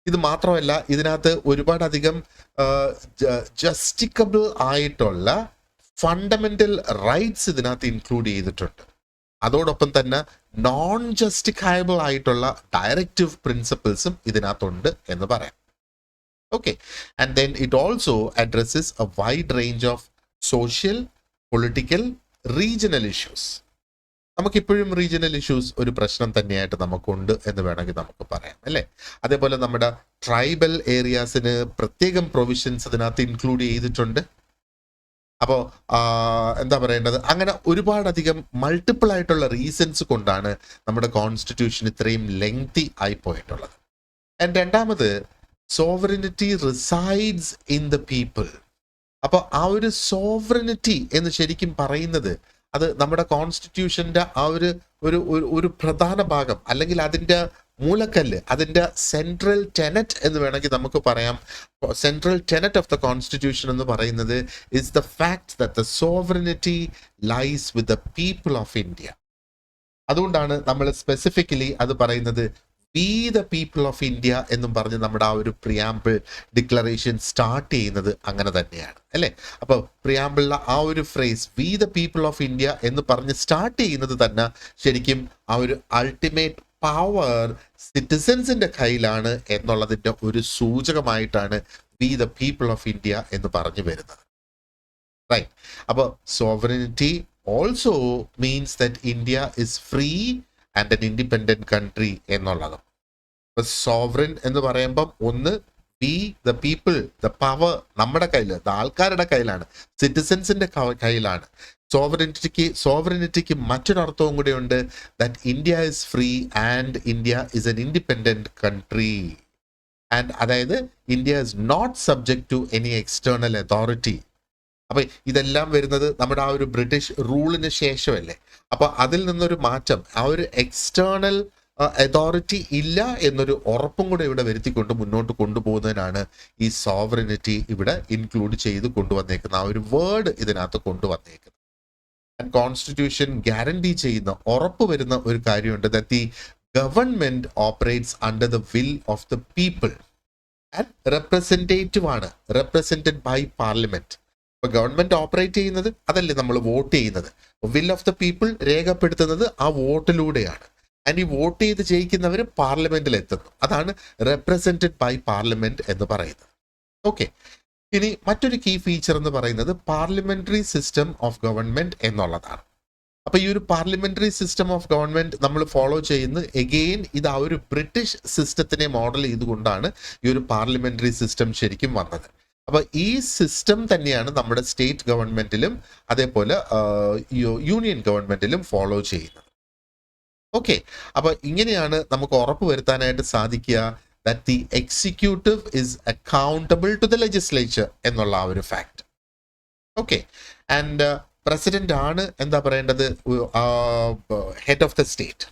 ഇത് മാത്രമല്ല, ഇതിനകത്ത് ഒരുപാടധികം ജസ്റ്റിക്കബിൾ ആയിട്ടുള്ള ഫണ്ടമെന്റൽ റൈറ്റ്സ് ഇതിനകത്ത് ഇൻക്ലൂഡ് ചെയ്തിട്ടുണ്ട്. അതോടൊപ്പം തന്നെ നോൺ ജസ്റ്റിഫയബിൾ ആയിട്ടുള്ള ഡയറക്റ്റീവ് പ്രിൻസിപ്പിൾസും ഇതിനകത്തുണ്ട് എന്ന് പറയാം. Okay, and then it also addresses a wide range of social, political, regional issues. നമുക്കിപ്പോഴും റീജിയണൽ ഇഷ്യൂസ് ഒരു പ്രശ്നം തന്നെയായിട്ട് നമുക്കുണ്ട് എന്ന് വേണമെങ്കിൽ നമുക്ക് പറയാം, അല്ലേ? അതേപോലെ നമ്മുടെ ട്രൈബൽ ഏരിയാസിന് പ്രത്യേകം പ്രൊവിഷൻസ് ഇതിനകത്ത് ഇൻക്ലൂഡ് ചെയ്തിട്ടുണ്ട്. അപ്പോൾ എന്താ പറയേണ്ടത്, അങ്ങനെ ഒരുപാടധികം മൾട്ടിപ്പിൾ ആയിട്ടുള്ള റീസൺസ് കൊണ്ടാണ് നമ്മുടെ കോൺസ്റ്റിറ്റ്യൂഷൻ ഇത്രയും ലെങ്തി ആയി പോയിട്ടുള്ളത്. ആൻഡ് രണ്ടാമത്, sovereignty resides in the people. അപ്പോൾ ആ ഒരു സോവറിനിറ്റി എന്ന് ശരിക്കും പറയുന്നത് അത് നമ്മുടെ കോൺസ്റ്റിറ്റ്യൂഷന്റെ ആ ഒരു പ്രധാന ഭാഗം, അല്ലെങ്കിൽ അതിൻ്റെ മൂലക്കല്ല്, അതിൻ്റെ സെൻട്രൽ ടെനറ്റ് എന്ന് വേണമെങ്കിൽ നമുക്ക് പറയാം. Central tenet of the constitution എന്ന് പറയുന്നത് is the fact that the sovereignty lies with the people of India. അതുകൊണ്ടാണ് നമ്മൾ സ്പെസിഫിക്കലി അത് പറയുന്നത് we the people of India എന്നും പറഞ്ഞ് നമ്മുടെ ആ ഒരു പ്രിയാമ്പിൾ ഡിക്ലറേഷൻ സ്റ്റാർട്ട് ചെയ്യുന്നത് അങ്ങനെ തന്നെയാണ്, അല്ലേ? അപ്പോൾ പ്രിയാമ്പിളിലെ ആ ഒരു phrase V the people of India എന്ന് പറഞ്ഞ് സ്റ്റാർട്ട് ചെയ്യുന്നത് തന്നെ ശരിക്കും ആ ഒരു അൾട്ടിമേറ്റ് പവർ സിറ്റിസൻസിന്റെ കയ്യിലാണ് എന്നുള്ളതിന്റെ ഒരു സൂചകമായിട്ടാണ് we the people of India എന്ന് പറഞ്ഞു വരുന്നത്. റൈറ്റ്. അപ്പോൾ sovereignty also means that India is free and an independent country എന്നുള്ളതും. ഇപ്പൊ സോവറിൻ എന്ന് പറയുമ്പം ഒന്ന് we the people, the power നമ്മുടെ കയ്യിൽ, ആൾക്കാരുടെ കയ്യിലാണ്, സിറ്റിസൻസിന്റെ കയ്യിലാണ്. സോവറിനിറ്റിക്ക് മറ്റൊരർത്ഥവും കൂടെ ഉണ്ട്, that India is free and India is an independent country. And അതായത് India is not subject to any external authority. അപ്പൊ ഇതെല്ലാം വരുന്നത് നമ്മുടെ ആ ഒരു ബ്രിട്ടീഷ് റൂളിന് ശേഷമല്ലേ. അപ്പൊ അതിൽ നിന്നൊരു മാറ്റം, ആ ഒരു എക്സ്റ്റേണൽ അതോറിറ്റി ഇല്ല എന്നൊരു ഉറപ്പും കൂടെ ഇവിടെ വരുത്തിക്കൊണ്ട് മുന്നോട്ട് കൊണ്ടുപോകുന്നതിനാണ് ഈ സോവറിനിറ്റി ഇവിടെ ഇൻക്ലൂഡ് ചെയ്ത് കൊണ്ടുവന്നേക്കുന്ന ആ ഒരു വേർഡ് ഇതിനകത്ത് കൊണ്ടുവന്നേക്കുന്നത്. ആൻഡ് കോൺസ്റ്റിറ്റ്യൂഷൻ ഗ്യാരണ്ടി ചെയ്യുന്ന, ഉറപ്പ് വരുന്ന ഒരു കാര്യമുണ്ട്, that the government operates under the will of the people and representative ആണ്, റെപ്രസെന്റഡ് ബൈ പാർലമെന്റ്. ഇപ്പൊ ഗവൺമെന്റ് ഓപ്പറേറ്റ് ചെയ്യുന്നത് അതല്ലേ നമ്മൾ വോട്ട് ചെയ്യുന്നത്. വിൽ ഓഫ് ദ പീപ്പിൾ രേഖപ്പെടുത്തുന്നത് ആ വോട്ടിലൂടെയാണ്. ആൻഡ് ഈ വോട്ട് ചെയ്ത് ജയിക്കുന്നവർ പാർലമെന്റിൽ എത്തുന്നു. അതാണ് റെപ്രസെന്റഡ് ബൈ പാർലമെന്റ് എന്ന് പറയുന്നത്. ഓക്കെ, ഇനി മറ്റൊരു കീ ഫീച്ചർ എന്ന് പറയുന്നത് പാർലമെന്ററി സിസ്റ്റം ഓഫ് ഗവൺമെന്റ് എന്നുള്ളതാണ്. അപ്പൊ ഈ ഒരു പാർലമെന്ററി സിസ്റ്റം ഓഫ് ഗവൺമെന്റ് നമ്മൾ ഫോളോ ചെയ്യുന്ന എഗെയിൻ ഇത് ആ ഒരു ബ്രിട്ടീഷ് സിസ്റ്റത്തിനെ മോഡൽ ചെയ്തുകൊണ്ടാണ് ഈ ഒരു പാർലമെന്ററി സിസ്റ്റം ശരിക്കും വന്നത്. അപ്പൊ ഈ സിസ്റ്റം തന്നെയാണ് നമ്മുടെ സ്റ്റേറ്റ് ഗവൺമെന്റിലും അതേപോലെ യൂണിയൻ ഗവൺമെന്റിലും ഫോളോ ചെയ്യുന്നത്. ഓക്കെ, അപ്പൊ ഇങ്ങനെയാണ് നമുക്ക് ഉറപ്പ് വരുത്താനായിട്ട് സാധിക്കുക that the executive is accountable to the legislature എന്നുള്ള ആ ഒരു ഫാക്ട്. ഓക്കെ, ആൻഡ് പ്രസിഡന്റ് ആണ് എന്താ പറയേണ്ടത്, ഹെഡ് ഓഫ് ദ സ്റ്റേറ്റ്,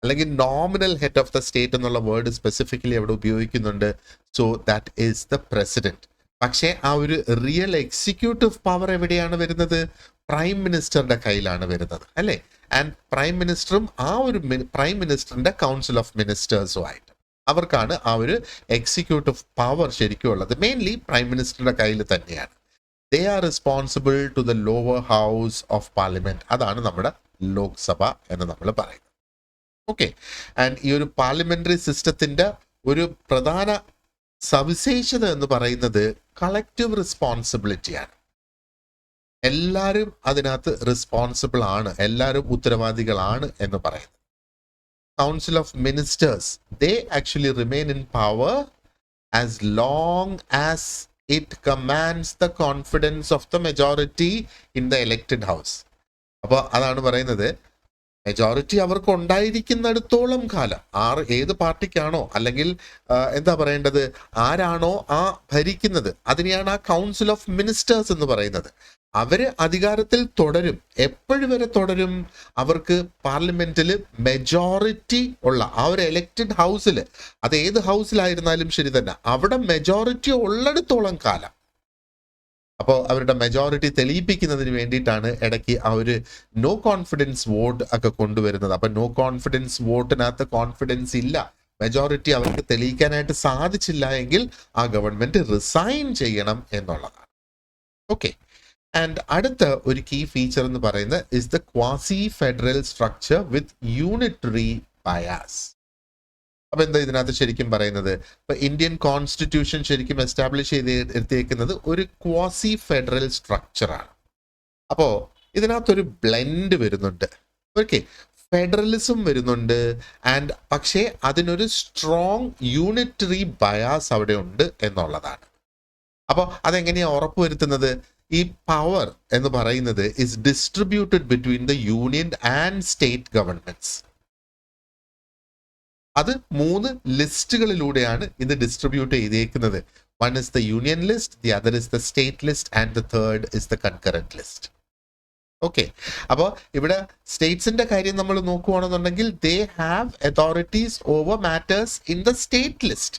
അല്ലെങ്കിൽ nominal head of the state എന്നുള്ള വേർഡ് സ്പെസിഫിക്കലി അവിടെ ഉപയോഗിക്കുന്നുണ്ട്. So that is the president. പക്ഷേ ആ ഒരു റിയൽ എക്സിക്യൂട്ടീവ് പവർ എവിടെയാണ് വരുന്നത്? പ്രൈം മിനിസ്റ്ററുടെ കയ്യിലാണ് വരുന്നത്, അല്ലേ? ആൻഡ് പ്രൈം മിനിസ്റ്ററും ആ ഒരു പ്രൈം മിനിസ്റ്ററിന്റെ കൗൺസിൽ ഓഫ് മിനിസ്റ്റേഴ്സും ആയിട്ട് അവർക്കാണ് ആ ഒരു എക്സിക്യൂട്ടീവ് പവർ ശരിക്കും ഉള്ളത്. മെയിൻലി പ്രൈം മിനിസ്റ്ററുടെ കയ്യിൽ തന്നെയാണ്. They are responsible to the lower house of parliament. അതാണ് നമ്മുടെ ലോക്സഭ എന്ന് നമ്മൾ പറയുന്നത്. ഓക്കെ, ആൻഡ് ഈ ഒരു പാർലമെന്ററി സിസ്റ്റത്തിന്റെ ഒരു പ്രധാന സവിശേഷത എന്ന് പറയുന്നത് കളക്റ്റീവ് റെസ്പോൺസിബിലിറ്റിയാണ്. എല്ലാവരും അതിനകത്ത് റെസ്പോൺസിബിൾ ആണ്, എല്ലാവരും ഉത്തരവാദികളാണ് എന്ന് പറയുന്നത്. Council of ministers, they actually remain in power as long as it commands the confidence of the majority in the elected house. അപ്പോൾ അതാണ് പറയുന്നത്, മെജോറിറ്റി അവർക്ക് ഉണ്ടായിരിക്കുന്നിടത്തോളം കാലം ഏത് പാർട്ടിക്കാണോ അല്ലെങ്കിൽ എന്താ പറയേണ്ടത്, ആരാണോ ആ ഭരിക്കുന്നത്, അതിനെയാണ് ആ കൗൺസിൽ ഓഫ് മിനിസ്റ്റേഴ്സ് എന്ന് പറയുന്നത്. അവര് അധികാരത്തിൽ തുടരും. എപ്പോഴും വരെ തുടരും? അവർക്ക് പാർലമെന്റിൽ മെജോറിറ്റി ഉള്ള ആ ഒരു എലക്റ്റഡ് ഹൗസിൽ, അത് ഏത് ഹൗസിലായിരുന്നാലും ശരി തന്നെ, അവിടെ മെജോറിറ്റി ഉള്ളിടത്തോളം കാലം. അപ്പോൾ അവരുടെ മെജോറിറ്റി തെളിയിപ്പിക്കുന്നതിന് വേണ്ടിയിട്ടാണ് ഇടയ്ക്ക് ആ ഒരു നോ കോൺഫിഡൻസ് വോട്ട് ഒക്കെ കൊണ്ടുവരുന്നത്. അപ്പൊ നോ കോൺഫിഡൻസ് വോട്ടിനകത്ത് കോൺഫിഡൻസ് ഇല്ല, മെജോറിറ്റി അവർക്ക് തെളിയിക്കാനായിട്ട് സാധിച്ചില്ല എങ്കിൽ ആ ഗവൺമെന്റ് റിസൈൻ ചെയ്യണം എന്നുള്ളതാണ്. ഓക്കെ. ആൻഡ് അടുത്ത ഒരു കീ ഫീച്ചർ എന്ന് പറയുന്നത് is the quasi federal structure with unitary bias. അപ്പൊ എന്താ ഇതിനകത്ത് ശരിക്കും പറയുന്നത്? ഇപ്പൊ ഇന്ത്യൻ കോൺസ്റ്റിറ്റ്യൂഷൻ ശരിക്കും എസ്റ്റാബ്ലിഷ് എടുത്തേക്കുന്നത് ഒരു ക്വാസി ഫെഡറൽ സ്ട്രക്ചറാണ്. അപ്പോ ഇതിനകത്തൊരു ബ്ലെൻഡ് വരുന്നുണ്ട്. ഓക്കെ, ഫെഡറലിസം വരുന്നുണ്ട്, ആൻഡ് പക്ഷേ അതിനൊരു സ്ട്രോങ് യൂണിറ്ററി ബയാസ് അവിടെ ഉണ്ട് എന്നുള്ളതാണ്. അപ്പോൾ അതെങ്ങനെയാണ് ഉറപ്പുവരുത്തുന്നത്? ഈ പവർ എന്ന് പറയുന്നത് is distributed between the union and state governments. അത് 3 ലിസ്റ്റുകളിലൂടെയാണ് ഇത് ഡിസ്ട്രിബ്യൂട്ട് ചെയ്തേക്കുന്നത്. One is the union list, the other is the state list, and the third is the concurrent list. Okay, അപ്പോൾ ഇവിടെ സ്റ്റേറ്റ്സിന്റെ കാര്യം നമ്മൾ നോക്കുകയാണെന്നുണ്ടെങ്കിൽ they have authorities over matters in the state list.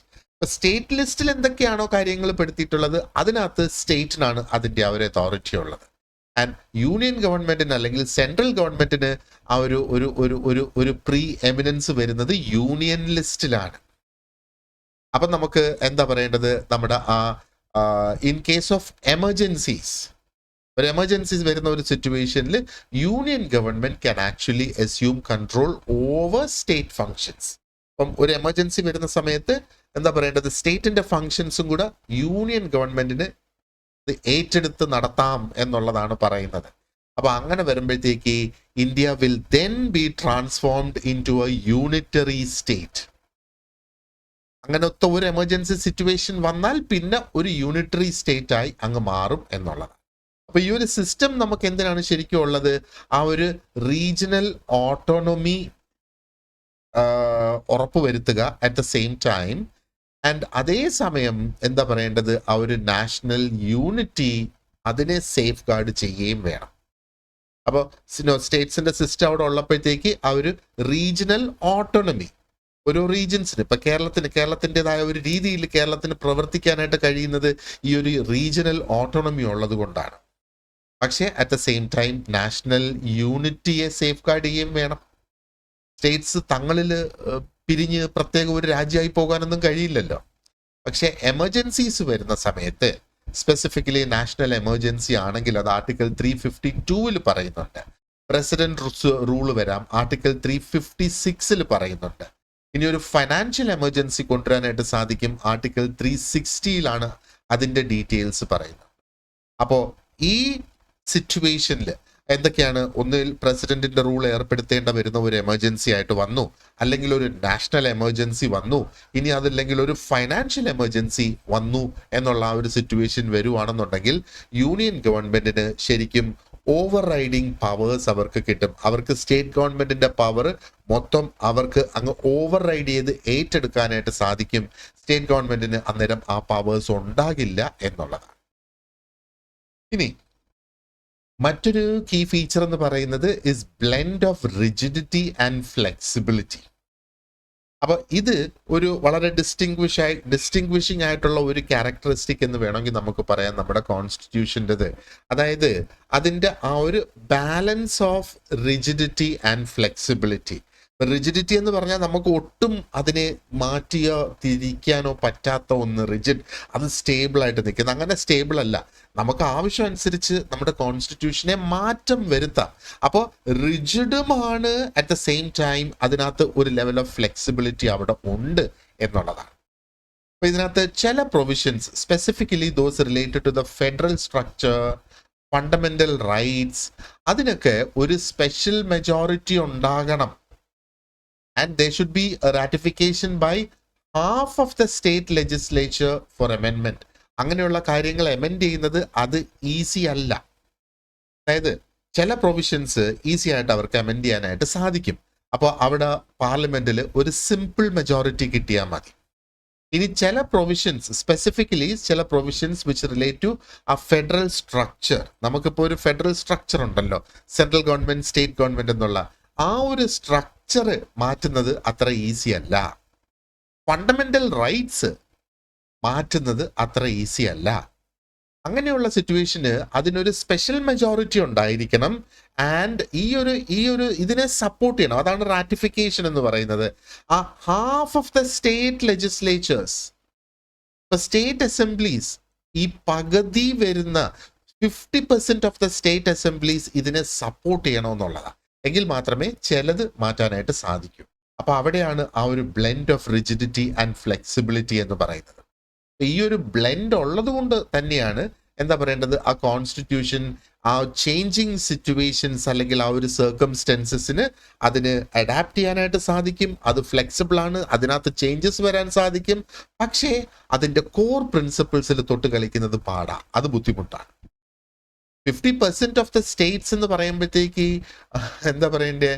State ലിസ്റ്റിൽ എന്തൊക്കെയാണോ കാര്യങ്ങൾ പെടുത്തിയിട്ടുള്ളത് അതിനകത്ത് സ്റ്റേറ്റിനാണ് അതിൻ്റെ ആ ഒരു അതോറിറ്റി ഉള്ളത്. ആൻഡ് യൂണിയൻ ഗവൺമെന്റിന് അല്ലെങ്കിൽ സെൻട്രൽ ഗവൺമെന്റിന് ആ ഒരു പ്രീ എമിനൻസ് വരുന്നത് യൂണിയൻ ലിസ്റ്റിലാണ്. അപ്പം നമുക്ക് എന്താ പറയേണ്ടത്, നമ്മുടെ ഇൻ കേസ് ഓഫ് എമർജൻസീസ്, ഒരു എമർജൻസീസ് വരുന്ന ഒരു സിറ്റുവേഷനിൽ union government can actually assume control over state functions. അപ്പം ഒരു എമർജൻസി വരുന്ന സമയത്ത് എന്താ പറയേണ്ടത്, സ്റ്റേറ്റിന്റെ ഫങ്ഷൻസും കൂടെ യൂണിയൻ ഗവൺമെന്റിന് ഏറ്റെടുത്ത് നടത്താം എന്നുള്ളതാണ് പറയുന്നത്. അപ്പൊ അങ്ങനെ വരുമ്പോഴത്തേക്ക് India will then be transformed into a unitary state. അങ്ങനത്തെ ഒരു എമർജൻസി സിറ്റുവേഷൻ വന്നാൽ പിന്നെ ഒരു യൂണിറ്ററി സ്റ്റേറ്റ് ആയി അങ്ങ് മാറും എന്നുള്ളതാണ്. അപ്പൊ ഈ ഒരു സിസ്റ്റം നമുക്ക് എന്തിനാണ് ശരിക്കും ഉള്ളത്? ആ ഒരു റീജിയണൽ ഓട്ടോണമി ഉറപ്പുവരുത്തുക at the same time, and അതേസമയം എന്താ പറയേണ്ടത്, ആ ഒരു നാഷണൽ യൂണിറ്റി അതിനെ സേഫ് ഗാർഡ് ചെയ്യുകയും വേണം. അപ്പോൾ സ്റ്റേറ്റ്സിന്റെ സിസ്റ്റം അവിടെ ഉള്ളപ്പോഴത്തേക്ക് ആ ഒരു റീജിയണൽ ഓട്ടോണമി ഓരോ റീജിയൻസിന്, ഇപ്പൊ കേരളത്തിൻ്റെതായ ഒരു രീതിയിൽ കേരളത്തിന് പ്രവർത്തിക്കാനായിട്ട് കഴിയുന്നത് ഈ ഒരു റീജിയണൽ ഓട്ടോണമി ഉള്ളത് കൊണ്ടാണ്. പക്ഷേ at the same time national യൂണിറ്റിയെ സേഫ് ഗാർഡ് ചെയ്യുകയും വേണം. സ്റ്റേറ്റ്സ് തങ്ങളിൽ പിരിഞ്ഞ് പ്രത്യേക ഒരു രാജ്യമായി പോകാനൊന്നും കഴിയില്ലല്ലോ. പക്ഷെ എമർജൻസീസ് വരുന്ന സമയത്ത്, സ്പെസിഫിക്കലി നാഷണൽ എമർജൻസി ആണെങ്കിൽ അത് ആർട്ടിക്കിൾ 352 പറയുന്നുണ്ട്. പ്രസിഡന്റ് റൂള് വരാം, ആർട്ടിക്കിൾ 356 പറയുന്നുണ്ട്. ഇനി ഒരു ഫൈനാൻഷ്യൽ എമർജൻസി കൊണ്ടുവരാനായിട്ട് സാധിക്കും, ആർട്ടിക്കിൾ 360 അതിന്റെ ഡീറ്റെയിൽസ് പറയുന്നത്. അപ്പോൾ ഈ സിറ്റുവേഷനിൽ എന്തൊക്കെയാണ്? ഒന്നിൽ പ്രസിഡന്റിന്റെ റൂൾ ഏർപ്പെടുത്തേണ്ട വരുന്ന ഒരു എമർജൻസി ആയിട്ട് വന്നു, അല്ലെങ്കിൽ ഒരു നാഷണൽ എമർജൻസി വന്നു, ഇനി അതല്ലെങ്കിൽ ഒരു ഫൈനാൻഷ്യൽ എമർജൻസി വന്നു എന്നുള്ള ആ ഒരു സിറ്റുവേഷൻ വരുവാണെന്നുണ്ടെങ്കിൽ യൂണിയൻ ഗവൺമെന്റിന് ശരിക്കും ഓവർ റൈഡിങ് പവേഴ്സ് അവർക്ക് കിട്ടും. അവർക്ക് സ്റ്റേറ്റ് ഗവൺമെന്റിന്റെ പവർ മൊത്തം അവർക്ക് അങ്ങ് ഓവർ റൈഡ് ചെയ്ത് ഏറ്റെടുക്കാനായിട്ട് സാധിക്കും. സ്റ്റേറ്റ് ഗവൺമെന്റിന് അന്നേരം ആ പവേഴ്സ് ഉണ്ടാകില്ല എന്നുള്ളതാണ്. ഇനി മറ്റൊരു കീ ഫീച്ചർ എന്ന് പറയുന്നത് is blend of rigidity and flexibility. അപ്പൊ ഇത് ഒരു വളരെ ഡിസ്റ്റിങ്വിഷിംഗ് ആയിട്ടുള്ള ഒരു ക്യാരക്ടറിസ്റ്റിക് എന്ന് വേണമെങ്കിൽ നമുക്ക് പറയാം നമ്മുടെ കോൺസ്റ്റിറ്റ്യൂഷൻ്റെത്. അതായത് അതിൻ്റെ ആ ഒരു balance of rigidity and flexibility. Rigidity എന്ന് പറഞ്ഞാൽ നമുക്ക് ഒട്ടും അതിനെ മാറ്റിയോ തിരിക്കാനോ പറ്റാത്ത ഒന്ന് റിജിഡ്, അത് സ്റ്റേബിൾ ആയിട്ട് നിൽക്കുന്നത്. അങ്ങനെ സ്റ്റേബിൾ അല്ല, നമുക്ക് ആവശ്യം അനുസരിച്ച് നമ്മുടെ കോൺസ്റ്റിറ്റ്യൂഷനെ മാറ്റം വരുത്താം. അപ്പോൾ റിജിഡുമാണ്, അറ്റ് ദ സെയിം ടൈം അതിനകത്ത് ഒരു ലെവൽ ഓഫ് ഫ്ലെക്സിബിലിറ്റി അവിടെ ഉണ്ട് എന്നുള്ളതാണ്. അപ്പൊ ഇതിനകത്ത് ചില provisions, specifically those related to the federal structure, fundamental rights, അതിനൊക്കെ ഒരു സ്പെഷ്യൽ മെജോറിറ്റി ഉണ്ടാകണം. And they should be a ratification by half of the state legislature for അമെൻമെന്റ്. അങ്ങനെയുള്ള കാര്യങ്ങൾ അമെൻഡ് ചെയ്യുന്നത് അത് ഈസി അല്ല. അതായത് ചില പ്രൊവിഷൻസ് ഈസി ആയിട്ട് അവർക്ക് അമെൻഡ് ചെയ്യാനായിട്ട് സാധിക്കും. അപ്പോൾ അവിടെ പാർലമെന്റിൽ ഒരു സിമ്പിൾ മെജോറിറ്റി കിട്ടിയാൽ മതി. ഇനി ചില പ്രൊവിഷൻസ്, സ്പെസിഫിക്കലി ചില പ്രൊവിഷൻസ് വിച്ച് റിലേറ്റ് ടു ആ ഫെഡറൽ സ്ട്രക്ചർ, നമുക്കിപ്പോൾ ഒരു ഫെഡറൽ സ്ട്രക്ചർ ഉണ്ടല്ലോ, സെൻട്രൽ ഗവൺമെന്റ് സ്റ്റേറ്റ് ഗവൺമെന്റ് എന്നുള്ള ആ ഒരു സ്ട്രക്ചർ മാറ്റുന്നത് അത്ര ഈസി അല്ല. ഫണ്ടമെന്റൽ റൈറ്റ്സ് മാറ്റുന്നത് അത്ര ഈസി അല്ല. അങ്ങനെയുള്ള സിറ്റുവേഷന് അതിനൊരു സ്പെഷ്യൽ മെജോറിറ്റി ഉണ്ടായിരിക്കണം. ആൻഡ് ഈ ഒരു ഇതിനെ സപ്പോർട്ട് ചെയ്യണം. അതാണ് റാറ്റിഫിക്കേഷൻ എന്ന് പറയുന്നത്. ആ half of the state legislature's, ഇപ്പൊ സ്റ്റേറ്റ് അസംബ്ലീസ്, ഈ പകുതി വരുന്ന 50% ഓഫ് ദ സ്റ്റേറ്റ് അസംബ്ലീസ് ഇതിനെ സപ്പോർട്ട് ചെയ്യണമെന്നുള്ളതാണ്. എങ്കിൽ മാത്രമേ ചിലത് മാറ്റാനായിട്ട് സാധിക്കൂ. അപ്പൊ അവിടെയാണ് ആ ഒരു blend of rigidity and flexibility എന്ന് പറയുന്നത്. ഈ ഒരു ബ്ലെൻഡ് ഉള്ളത് കൊണ്ട് തന്നെയാണ് എന്താ പറയേണ്ടത്, ആ കോൺസ്റ്റിറ്റ്യൂഷൻ ആ ചേഞ്ചിങ് സിറ്റുവേഷൻസ് അല്ലെങ്കിൽ ആ ഒരു സർക്കംസ്റ്റൻസസിന് അതിന് അഡാപ്റ്റ് ചെയ്യാനായിട്ട് സാധിക്കും. അത് ഫ്ലെക്സിബിൾ ആണ്, അതിനകത്ത് ചേഞ്ചസ് വരാൻ സാധിക്കും. പക്ഷേ അതിന്റെ കോർ പ്രിൻസിപ്പിൾസിൽ തൊട്ട് കളിക്കുന്നത് പാടാ, അത് ബുദ്ധിമുട്ടാണ്. 50% ഓഫ് ദ സ്റ്റേറ്റ്സ് എന്ന് പറയുമ്പോഴത്തേക്ക് എന്താ പറയണ്ടേ,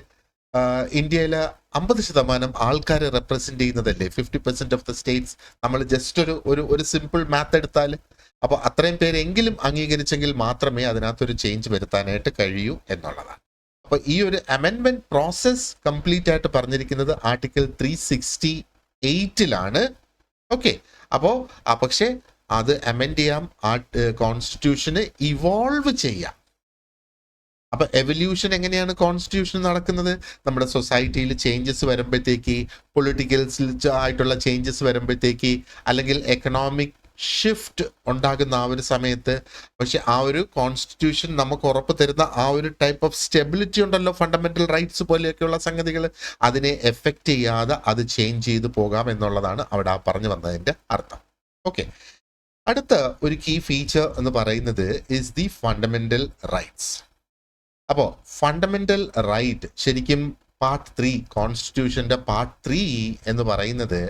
ഇന്ത്യയിലെ 50% ആൾക്കാരെ റെപ്രസെന്റ് ചെയ്യുന്നതല്ലേ 50% ഓഫ് ദ സ്റ്റേറ്റ്സ്. നമ്മൾ ജസ്റ്റ് ഒരു സിമ്പിൾ മാത്ത് എടുത്താൽ, അപ്പോൾ അത്രയും പേരെങ്കിലും അംഗീകരിച്ചെങ്കിൽ മാത്രമേ അതിനകത്തൊരു ചേഞ്ച് വരുത്താനായിട്ട് കഴിയൂ എന്നുള്ളതാണ്. അപ്പോൾ ഈ ഒരു അമെൻമെന്റ് പ്രോസസ് കംപ്ലീറ്റ് ആയിട്ട് പറഞ്ഞിരിക്കുന്നത് ആർട്ടിക്കിൾ 368 ഓക്കെ. അപ്പോൾ പക്ഷേ അത് അമെൻഡ് ചെയ്യാം, കോൺസ്റ്റിറ്റ്യൂഷന് ഇവോൾവ് ചെയ്യാം. അപ്പൊ എവല്യൂഷൻ എങ്ങനെയാണ് കോൺസ്റ്റിറ്റ്യൂഷൻ നടക്കുന്നത്? നമ്മുടെ സൊസൈറ്റിയിൽ ചേഞ്ചസ് വരുമ്പോഴത്തേക്ക്, പൊളിറ്റിക്കൽസിൽ ആയിട്ടുള്ള ചേഞ്ചസ് വരുമ്പോഴത്തേക്ക്, അല്ലെങ്കിൽ എക്കണോമിക് ഷിഫ്റ്റ് ഉണ്ടാകുന്ന ആ ഒരു സമയത്ത്, പക്ഷെ ആ ഒരു കോൺസ്റ്റിറ്റ്യൂഷൻ നമുക്ക് ഉറപ്പ് തരുന്ന ആ ഒരു ടൈപ്പ് ഓഫ് സ്റ്റെബിലിറ്റി ഉണ്ടല്ലോ, ഫണ്ടമെന്റൽ റൈറ്റ്സ് പോലെയൊക്കെയുള്ള സംഗതികൾ, അതിനെ എഫക്റ്റ് ചെയ്യാതെ അത് ചേഞ്ച് ചെയ്ത് പോകാം എന്നുള്ളതാണ് അവിടെ ആ പറഞ്ഞു വന്നതിന്റെ അർത്ഥം. ഓക്കെ, അടുത്ത ഒരു കീ ഫീച്ചർ എന്ന് പറയുന്നത് ഇസ് ദി ഫണ്ടമെന്റൽ റൈറ്റ്സ്. അപ്പോൾ ഫണ്ടമെന്റൽ റൈറ്റ് ശരിക്കും പാർട്ട് 3, കോൺസ്റ്റിറ്റ്യൂഷന്റെ പാർട്ട് 3 എന്ന് പറയുന്നത്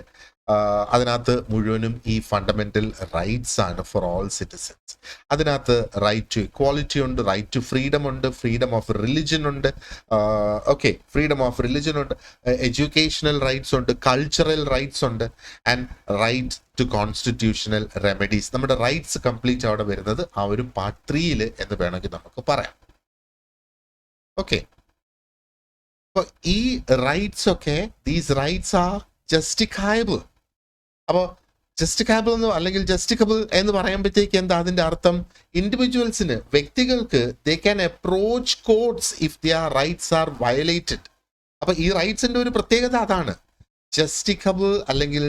അതിനകത്ത് മുഴുവനും ഈ ഫണ്ടമെന്റൽ റൈറ്റ്സ് ആണ് ഫോർ ഓൾ സിറ്റിസൺസ്. അതിനകത്ത് റൈറ്റ് ടു ഇക്വാലിറ്റി ഉണ്ട്, റൈറ്റ് ടു ഫ്രീഡം ഉണ്ട്, ഫ്രീഡം ഓഫ് റിലിജൻ ഉണ്ട്, ഓക്കെ, ഫ്രീഡം ഓഫ് റിലിജൻ ഉണ്ട്, എഡ്യൂക്കേഷണൽ റൈറ്റ്സ് ഉണ്ട്, കൾച്ചറൽ റൈറ്റ്സ് ഉണ്ട്, and right to constitutional remedies. നമ്മുടെ റൈറ്റ്സ് കംപ്ലീറ്റ് അവിടെ വരുന്നത് ആ ഒരു പാർട്ട് 3 എന്ന് വേണമെങ്കിൽ നമുക്ക് പറയാം. ഓക്കെ, അപ്പൊ ഈ റൈറ്റ്സ് ഒക്കെ, ദീസ് റൈറ്റ്സ് ആർ ജസ്റ്റിഫയബിൾ. അപ്പോൾ ജസ്റ്റിഫയബിൾ എന്ന് അല്ലെങ്കിൽ ജസ്റ്റിഫയബിൾ എന്ന് പറയുമ്പോഴത്തേക്ക് എന്താ അതിന്റെ അർത്ഥം? ഇൻഡിവിജ്വൽസിന്, വ്യക്തികൾക്ക് they can approach courts if their rights are violated. അപ്പൊ ഈ റൈറ്റ്സിന്റെ ഒരു പ്രത്യേകത അതാണ്, ജസ്റ്റിഫയബിൾ അല്ലെങ്കിൽ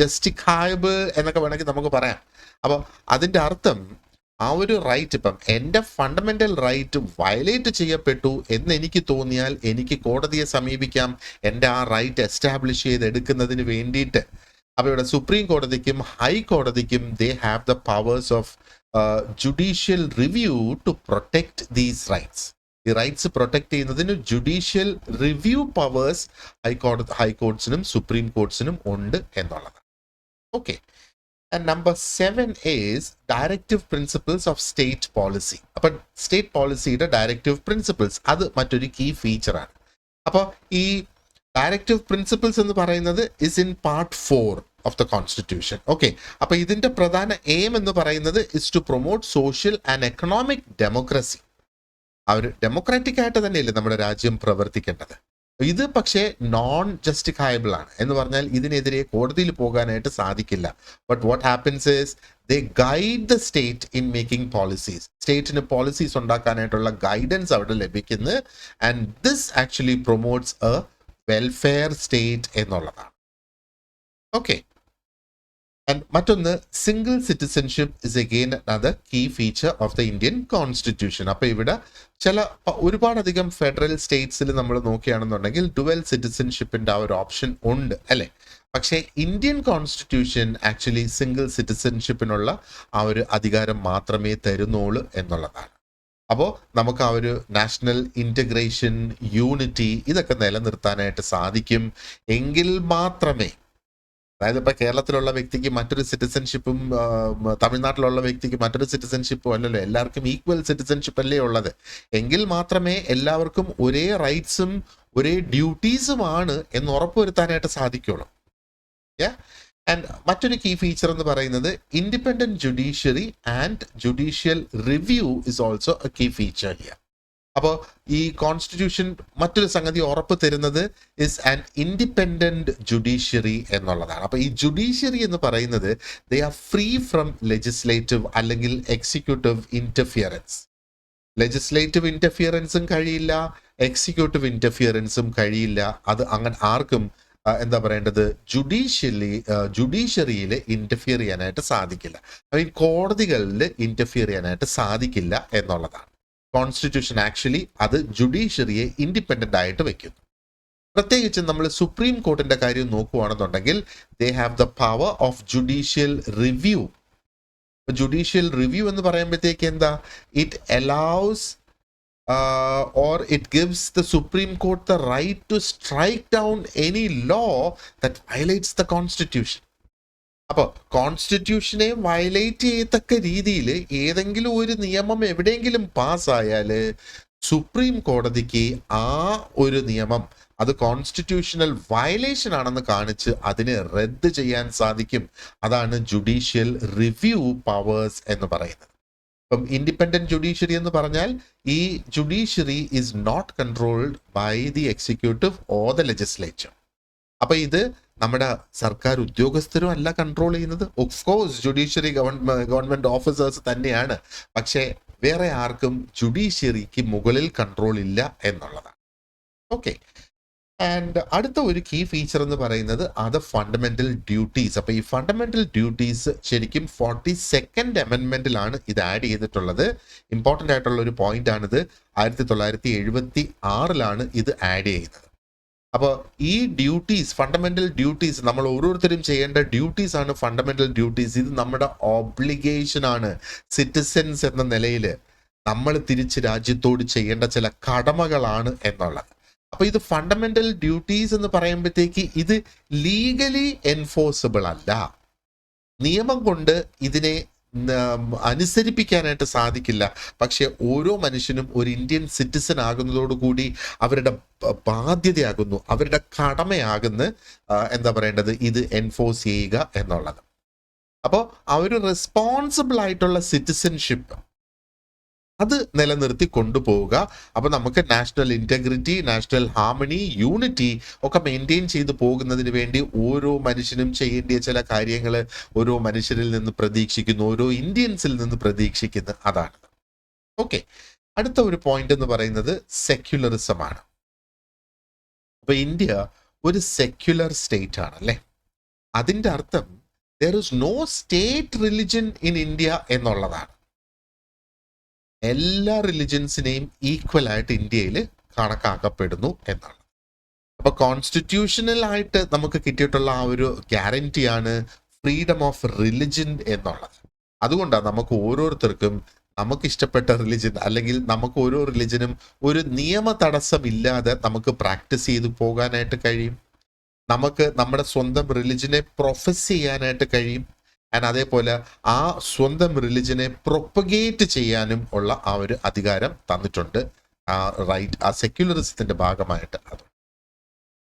ജസ്റ്റിഫയബിൾ എന്നൊക്കെ വേണമെങ്കിൽ നമുക്ക് പറയാം. അപ്പോൾ അതിന്റെ അർത്ഥം ആ ഒരു റൈറ്റ്, ഇപ്പം എൻ്റെ ഫണ്ടമെന്റൽ റൈറ്റ് വയലേറ്റ് ചെയ്യപ്പെട്ടു എന്ന് എനിക്ക് തോന്നിയാൽ എനിക്ക് കോടതിയെ സമീപിക്കാം എൻ്റെ ആ റൈറ്റ് എസ്റ്റാബ്ലിഷ് ചെയ്തെടുക്കുന്നതിന് വേണ്ടിയിട്ട്. അപ്പോൾ ഇവിടെ സുപ്രീം കോടതിക്കും ഹൈക്കോടതിക്കും they have the powers of judicial review to protect these rights. ഈ റൈറ്റ്സ് പ്രൊട്ടക്ട് ചെയ്യുന്നതിന് ജുഡീഷ്യൽ റിവ്യൂ പവേഴ്സ് ഹൈക്കോർട്സിനും സുപ്രീം കോർട്സിനും ഉണ്ട് എന്നുള്ളതാണ്. Okay, and number 7 is directive principles of state policy. അപ്പോൾ സ്റ്റേറ്റ് പോളിസിയുടെ ഡയറക്റ്റീവ് പ്രിൻസിപ്പിൾസ് അത് മറ്റൊരു കീ ഫീച്ചർ ആണ്. അപ്പോൾ ഈ ഡയറക്റ്റീവ് പ്രിൻസിപ്പിൾസ് എന്ന് പറയുന്നത് is in part 4 of the constitution. Okay, അപ്പോൾ ഇതിന്റെ പ്രധാന എയിം എന്ന് പറയുന്നത് is to promote social and economic democracy. ആ ഒരു ഡെമോക്രാറ്റിക് ആയിട്ട് തന്നെയല്ലേ നമ്മുടെ രാജ്യം പ്രവർത്തിക്കേണ്ടത്. ഇത് പക്ഷേ നോൺ ജസ്റ്റിഫയബിൾ ആണ് എന്ന് പറഞ്ഞാൽ ഇതിനെതിരെ കോടതിയിൽ പോകാനായിട്ട് സാധിക്കില്ല. But what happens is they guide the state in making policies. സ്റ്റേറ്റിന് പോളിസീസ് ഉണ്ടാക്കാനായിട്ടുള്ള ഗൈഡൻസ് അവിടെ ലഭിക്കുന്നു. And this actually promotes a welfare state എന്നുള്ളതാണ്. ഓക്കെ, ആൻഡ് മറ്റൊന്ന് single citizenship is again another key feature of the Indian constitution. അപ്പൊ ഇവിടെ ഒരുപാടധികം federal സ്റ്റേറ്റ്സിൽ നമ്മൾ നോക്കുകയാണെന്നുണ്ടെങ്കിൽ ഡുവൽ സിറ്റിസൺഷിപ്പിന്റെ ആ ഒരു ഓപ്ഷൻ ഉണ്ട് അല്ലെ. പക്ഷേ ഇന്ത്യൻ കോൺസ്റ്റിറ്റ്യൂഷൻ ആക്ച്വലി സിംഗിൾ സിറ്റിസൺഷിപ്പിനുള്ള ആ ഒരു അധികാരം മാത്രമേ തരുന്നുള്ളൂ എന്നുള്ളതാണ്. അപ്പോൾ നമുക്ക് ആ ഒരു നാഷണൽ ഇൻ്റഗ്രേഷൻ, യൂണിറ്റി ഇതൊക്കെ നിലനിർത്താനായിട്ട് സാധിക്കും എങ്കിൽ മാത്രമേ, അതായത് ഇപ്പൊ കേരളത്തിലുള്ള വ്യക്തിക്ക് മറ്റൊരു സിറ്റിസൺഷിപ്പും തമിഴ്നാട്ടിലുള്ള വ്യക്തിക്ക് മറ്റൊരു സിറ്റിസൺഷിപ്പും അല്ലല്ലോ, എല്ലാവർക്കും ഈക്വൽ സിറ്റിസൺഷിപ്പ് അല്ലേ ഉള്ളത്, എങ്കിൽ മാത്രമേ എല്ലാവർക്കും ഒരേ റൈറ്റ്സും ഒരേ ഡ്യൂട്ടീസുമാണ് എന്ന് ഉറപ്പുവരുത്താനായിട്ട് സാധിക്കുള്ളൂ. ആൻഡ് മറ്റൊരു കീ ഫീച്ചർ എന്ന് പറയുന്നത് independent judiciary and judicial review is also a key feature here. അപ്പോൾ ഈ കോൺസ്റ്റിറ്റ്യൂഷൻ മറ്റൊരു സംഗതി ഉറപ്പ് തരുന്നത് ഇസ് ആൻ ഇൻഡിപെൻഡന്റ് ജുഡീഷ്യറി എന്നുള്ളതാണ്. അപ്പോൾ ഈ ജുഡീഷ്യറി എന്ന് പറയുന്നത് they are free from legislative അല്ലെങ്കിൽ എക്സിക്യൂട്ടീവ് ഇന്റർഫിയറൻസ്. ലെജിസ്ലേറ്റീവ് ഇന്റർഫിയറൻസും കഴിയില്ല, എക്സിക്യൂട്ടീവ് ഇന്റർഫിയറൻസും കഴിയില്ല. അത് അങ്ങനെ ആർക്കും എന്താ പറയേണ്ടത്, ജുഡീഷ്യറിയിൽ ഇന്റർഫിയർ ചെയ്യാനായിട്ട് സാധിക്കില്ല. കോടതികളിൽ ഇന്റർഫിയർ ചെയ്യാനായിട്ട് സാധിക്കില്ല എന്നുള്ളതാണ്. കോൺസ്റ്റിറ്റ്യൂഷൻ ആക്ച്വലി അത് ജുഡീഷ്യറിയെ ഇൻഡിപെൻഡന്റ് ആയിട്ട് വെക്കുന്നു. പ്രത്യേകിച്ച് നമ്മൾ സുപ്രീം കോർട്ടിന്റെ കാര്യം നോക്കുകയാണെന്നുണ്ടെങ്കിൽ ദേ have the power of judicial review. Judicial review എന്ന് പറയുമ്പോഴത്തേക്ക് എന്താ, it allows or it gives the Supreme Court the right to strike down any law that violates the Constitution. അപ്പോൾ കോൺസ്റ്റിറ്റ്യൂഷനെ വയലേറ്റ് ചെയ്യത്തക്ക രീതിയിൽ ഏതെങ്കിലും ഒരു നിയമം എവിടെയെങ്കിലും പാസ്സായാൽ സുപ്രീം കോടതിക്ക് ആ ഒരു നിയമം അത് കോൺസ്റ്റിറ്റ്യൂഷണൽ വയലേഷൻ ആണെന്ന് കാണിച്ച് അതിനെ റദ്ദ് ചെയ്യാൻ സാധിക്കും. അതാണ് ജുഡീഷ്യൽ റിവ്യൂ പവേഴ്സ് എന്ന് പറയുന്നത്. അപ്പം ഇൻഡിപെൻഡന്റ് ജുഡീഷ്യറി എന്ന് പറഞ്ഞാൽ ഈ judiciary is not controlled by the executive or the legislature. അപ്പൊ ഇത് നമ്മുടെ സർക്കാർ ഉദ്യോഗസ്ഥരും അല്ല കൺട്രോൾ ചെയ്യുന്നത്. ഓഫ്കോഴ്സ് ജുഡീഷ്യറി ഗവൺമെന്റ് ഓഫീസേഴ്സ് തന്നെയാണ്, പക്ഷേ വേറെ ആർക്കും ജുഡീഷ്യറിക്ക് മുകളിൽ കൺട്രോൾ ഇല്ല എന്നുള്ളതാണ്. ഓക്കെ. ആൻഡ് അടുത്ത ഒരു കീ ഫീച്ചർ എന്ന് പറയുന്നത് അത് ഫണ്ടമെന്റൽ ഡ്യൂട്ടീസ്. അപ്പൊ ഈ ഫണ്ടമെന്റൽ ഡ്യൂട്ടീസ് ശരിക്കും 42nd അമെൻമെന്റിലാണ് ഇത് ആഡ് ചെയ്തിട്ടുള്ളത്. ഇമ്പോർട്ടൻ്റ് ആയിട്ടുള്ള ഒരു പോയിന്റ് ആണിത്. 1976 ഇത് ആഡ് ചെയ്യുന്നത്. അപ്പോൾ ഈ ഡ്യൂട്ടീസ്, ഫണ്ടമെന്റൽ ഡ്യൂട്ടീസ്, നമ്മൾ ഓരോരുത്തരും ചെയ്യേണ്ട ഡ്യൂട്ടീസ് ആണ് ഫണ്ടമെന്റൽ ഡ്യൂട്ടീസ്. ഇത് നമ്മുടെ ഓബ്ലിഗേഷൻ ആണ്. സിറ്റിസൻസ് എന്ന നിലയിൽ നമ്മൾ തിരിച്ച് രാജ്യത്തോട് ചെയ്യേണ്ട ചില കടമകളാണ് എന്നുള്ളത്. അപ്പൊ ഇത് ഫണ്ടമെന്റൽ ഡ്യൂട്ടീസ് എന്ന് പറയുമ്പോഴത്തേക്ക് ഇത് ലീഗലി എൻഫോഴ്സിബിൾ അല്ല. നിയമം കൊണ്ട് ഇതിനെ അനുസരിപ്പിക്കാനായിട്ട് സാധിക്കില്ല. പക്ഷെ ഓരോ മനുഷ്യനും ഒരു ഇന്ത്യൻ സിറ്റിസൺ ആകുന്നതോടുകൂടി അവരുടെ ബാധ്യതയാകുന്നു, അവരുടെ കടമയാകുന്നു എന്താ പറയേണ്ടത്, ഇത് എൻഫോഴ്സ് ചെയ്യുക എന്നുള്ളത്. അപ്പോൾ ആ ഒരു റെസ്പോൺസിബിൾ ആയിട്ടുള്ള സിറ്റിസൺഷിപ്പ് അത് നിലനിർത്തി കൊണ്ടുപോവുക. അപ്പൊ നമുക്ക് national integrity, national harmony, unity ഒക്കെ മെയിൻറ്റെയിൻ ചെയ്തു പോകുന്നതിന് വേണ്ടി ഓരോ മനുഷ്യനും ചെയ്യേണ്ട ചില കാര്യങ്ങൾ ഓരോ മനുഷ്യരിൽ നിന്ന് പ്രതീക്ഷിക്കുന്നു, ഓരോ ഇന്ത്യൻസിൽ നിന്ന് പ്രതീക്ഷിക്കുന്നു. അതാണ്. ഓക്കെ. അടുത്ത ഒരു പോയിന്റ് എന്ന് പറയുന്നത് സെക്യുലറിസം ആണ്. അപ്പൊ ഇന്ത്യ ഒരു സെക്യുലർ സ്റ്റേറ്റ് ആണ് അല്ലെ. അതിന്റെ അർത്ഥം there is no state religion in India എന്നുള്ളതാണ്. എല്ലാ റിലിജൻസിനെയും ഈക്വൽ ആയിട്ട് ഇന്ത്യയിൽ കണക്കാക്കപ്പെടുന്നു എന്നാണ്. അപ്പൊ കോൺസ്റ്റിറ്റ്യൂഷണൽ ആയിട്ട് നമുക്ക് കിട്ടിയിട്ടുള്ള ആ ഒരു ഗ്യാരണ്ടിയാണ് ഫ്രീഡം ഓഫ് റിലിജൻ എന്നുള്ളത്. അതുകൊണ്ടാണ് നമുക്ക് ഓരോരുത്തർക്കും നമുക്ക് ഇഷ്ടപ്പെട്ട റിലിജൻ അല്ലെങ്കിൽ നമുക്ക് ഓരോ റിലിജനും ഒരു നിയമ തടസ്സമില്ലാതെ നമുക്ക് പ്രാക്ടീസ് ചെയ്തു പോകാനായിട്ട് കഴിയും. നമുക്ക് നമ്മുടെ സ്വന്തം റിലിജനെ പ്രൊഫസ് ചെയ്യാനായിട്ട് കഴിയും. ആൻഡ് അതേപോലെ ആ സ്വന്തം റിലിജനെ പ്രൊപ്പഗേറ്റ് ചെയ്യാനും ഉള്ള ആ ഒരു അധികാരം തന്നിട്ടുണ്ട് ആ റൈറ്റ്, ആ സെക്യുലറിസത്തിന്റെ ഭാഗമായിട്ട്. അത്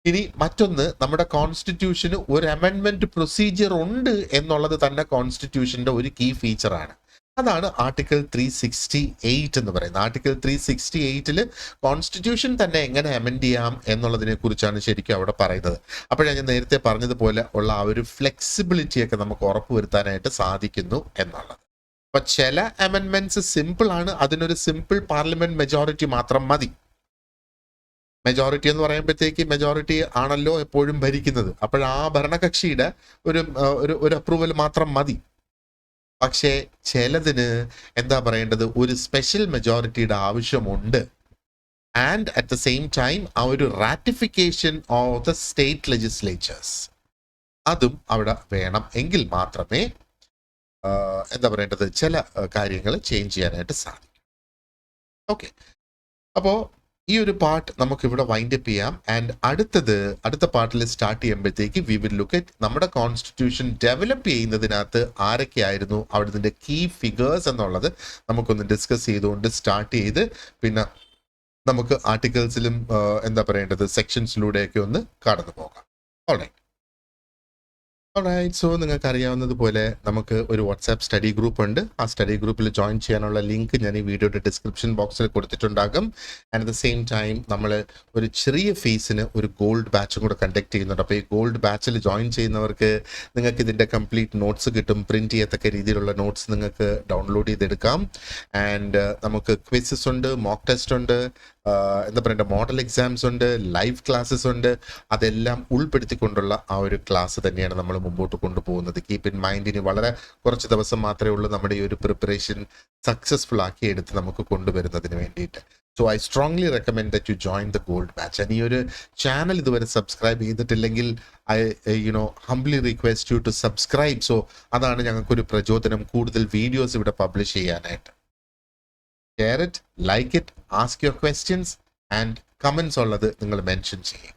ഇനി മറ്റൊന്ന്, നമ്മുടെ കോൺസ്റ്റിറ്റ്യൂഷന് ഒരു അമെൻമെന്റ് പ്രൊസീജിയർ ഉണ്ട് എന്നുള്ളത് തന്നെ കോൺസ്റ്റിറ്റ്യൂഷന്റെ ഒരു കീ ഫീച്ചറാണ്. അതാണ് ആർട്ടിക്കിൾ 368 എന്ന് പറയുന്നത്. ആർട്ടിക്കിൾ 368 കോൺസ്റ്റിറ്റ്യൂഷൻ തന്നെ എങ്ങനെ അമെൻഡ് ചെയ്യാം എന്നുള്ളതിനെ കുറിച്ചാണ് ശരിക്കും അവിടെ പറയുന്നത്. അപ്പോഴാണ് ഞാൻ നേരത്തെ പറഞ്ഞതുപോലെ ഉള്ള ആ ഒരു ഫ്ലെക്സിബിലിറ്റി ഒക്കെ നമുക്ക് ഉറപ്പുവരുത്താനായിട്ട് സാധിക്കുന്നു എന്നുള്ളത്. അപ്പൊ ചില അമെൻമെന്റ്സ് സിമ്പിൾ ആണ്, അതിനൊരു സിമ്പിൾ പാർലമെന്റ് മെജോറിറ്റി മാത്രം മതി. മെജോറിറ്റി എന്ന് പറയുമ്പോഴത്തേക്ക് മെജോറിറ്റി ആണല്ലോ എപ്പോഴും ഭരിക്കുന്നത്. അപ്പോൾ ആ ഭരണകക്ഷിയുടെ ഒരു ഒരു അപ്രൂവൽ മാത്രം മതി. പക്ഷേ ചിലതിന് എന്താ പറയേണ്ടത്, ഒരു സ്പെഷ്യൽ മെജോറിറ്റിയുടെ ആവശ്യമുണ്ട്. And at the same time ആ ഒരു ratification of the state legislature's അതും അവിടെ വേണം. എങ്കിൽ മാത്രമേ എന്താ പറയേണ്ടത്, ചില കാര്യങ്ങൾ ചേഞ്ച് ചെയ്യാനായിട്ട് സാധിക്കും. ഓക്കെ, അപ്പോൾ ഈ ഒരു പാർട്ട് നമുക്കിവിടെ വൈൻഡ് അപ്പ് ചെയ്യാം. ആൻഡ് അടുത്ത പാർട്ടിൽ സ്റ്റാർട്ട് ചെയ്യുമ്പോഴത്തേക്ക് വി വിൽ ലുക്ക് അറ്റ് നമ്മുടെ കോൺസ്റ്റിറ്റ്യൂഷൻ ഡെവലപ്പ് ചെയ്യുന്നതിനകത്ത് ആരൊക്കെയായിരുന്നു അവിടുത്തെ കീ ഫിഗേഴ്സ് എന്നുള്ളത് നമുക്കൊന്ന് ഡിസ്കസ് ചെയ്തുകൊണ്ട് സ്റ്റാർട്ട് ചെയ്ത് പിന്നെ നമുക്ക് ആർട്ടിക്കിൾസിലും എന്താ പറയേണ്ടത് സെക്ഷൻസിലൂടെയൊക്കെ ഒന്ന് കടന്നു പോകാം. ഓൾറൈറ്റ്. സോ നിങ്ങൾക്ക് അറിയാവുന്നതുപോലെ നമുക്ക് ഒരു വാട്സാപ്പ് സ്റ്റഡി ഗ്രൂപ്പ് ഉണ്ട്. ആ സ്റ്റഡി ഗ്രൂപ്പിൽ ജോയിൻ ചെയ്യാനുള്ള ലിങ്ക് ഞാൻ ഈ വീഡിയോയുടെ ഡിസ്ക്രിപ്ഷൻ ബോക്സിൽ കൊടുത്തിട്ടുണ്ടാകും. And at the same time നമ്മൾ ഒരു ചെറിയ ഫീസിന് ഒരു ഗോൾഡ് ബാച്ചും കൂടെ കണ്ടക്ട് ചെയ്യുന്നുണ്ട്. അപ്പോൾ ഈ ഗോൾഡ് ബാച്ചിൽ ജോയിൻ ചെയ്യുന്നവർക്ക് നിങ്ങൾക്ക് ഇതിൻ്റെ കംപ്ലീറ്റ് നോട്ട്സ് കിട്ടും. പ്രിൻറ്റ് ചെയ്യത്തക്ക രീതിയിലുള്ള നോട്ട്സ് നിങ്ങൾക്ക് ഡൗൺലോഡ് ചെയ്തെടുക്കാം. ആൻഡ് നമുക്ക് ക്വിസസ് ഉണ്ട്, മോക്ക് ടെസ്റ്റ് ഉണ്ട്, എന്താ പറയേണ്ട മോഡൽ എക്സാംസ് ഉണ്ട്, ലൈവ് ക്ലാസ്സസ് ഉണ്ട്. അതെല്ലാം ഉൾപ്പെടുത്തിക്കൊണ്ടുള്ള ആ ഒരു ക്ലാസ് തന്നെയാണ് നമ്മൾ മുമ്പോട്ട് കൊണ്ടുപോകുന്നത്. കീപ്പ് ഇൻ മൈൻഡ്, ഇനി വളരെ കുറച്ച് ദിവസം മാത്രമേ ഉള്ളൂ നമ്മുടെ ഈ ഒരു പ്രിപ്പറേഷൻ സക്സസ്ഫുൾ ആക്കി എടുത്ത് നമുക്ക് കൊണ്ടുവരുന്നതിന് വേണ്ടിയിട്ട്. So I strongly recommend that you join the gold batch. And ഈ ഒരു ചാനൽ ഇതുവരെ സബ്സ്ക്രൈബ് ചെയ്തിട്ടില്ലെങ്കിൽ I humbly request you to subscribe. So അതാണ് ഞങ്ങൾക്കൊരു പ്രചോദനം കൂടുതൽ വീഡിയോസ് ഇവിടെ പബ്ലിഷ് ചെയ്യാനായിട്ട്. Share it, like it, ask your questions, and comments ഉള്ളത് നിങ്ങൾ മെൻഷൻ ചെയ്യുക.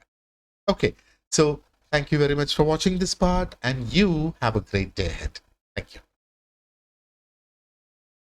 Okay, so thank you very much for watching this part, and you have a great day ahead. Thank you.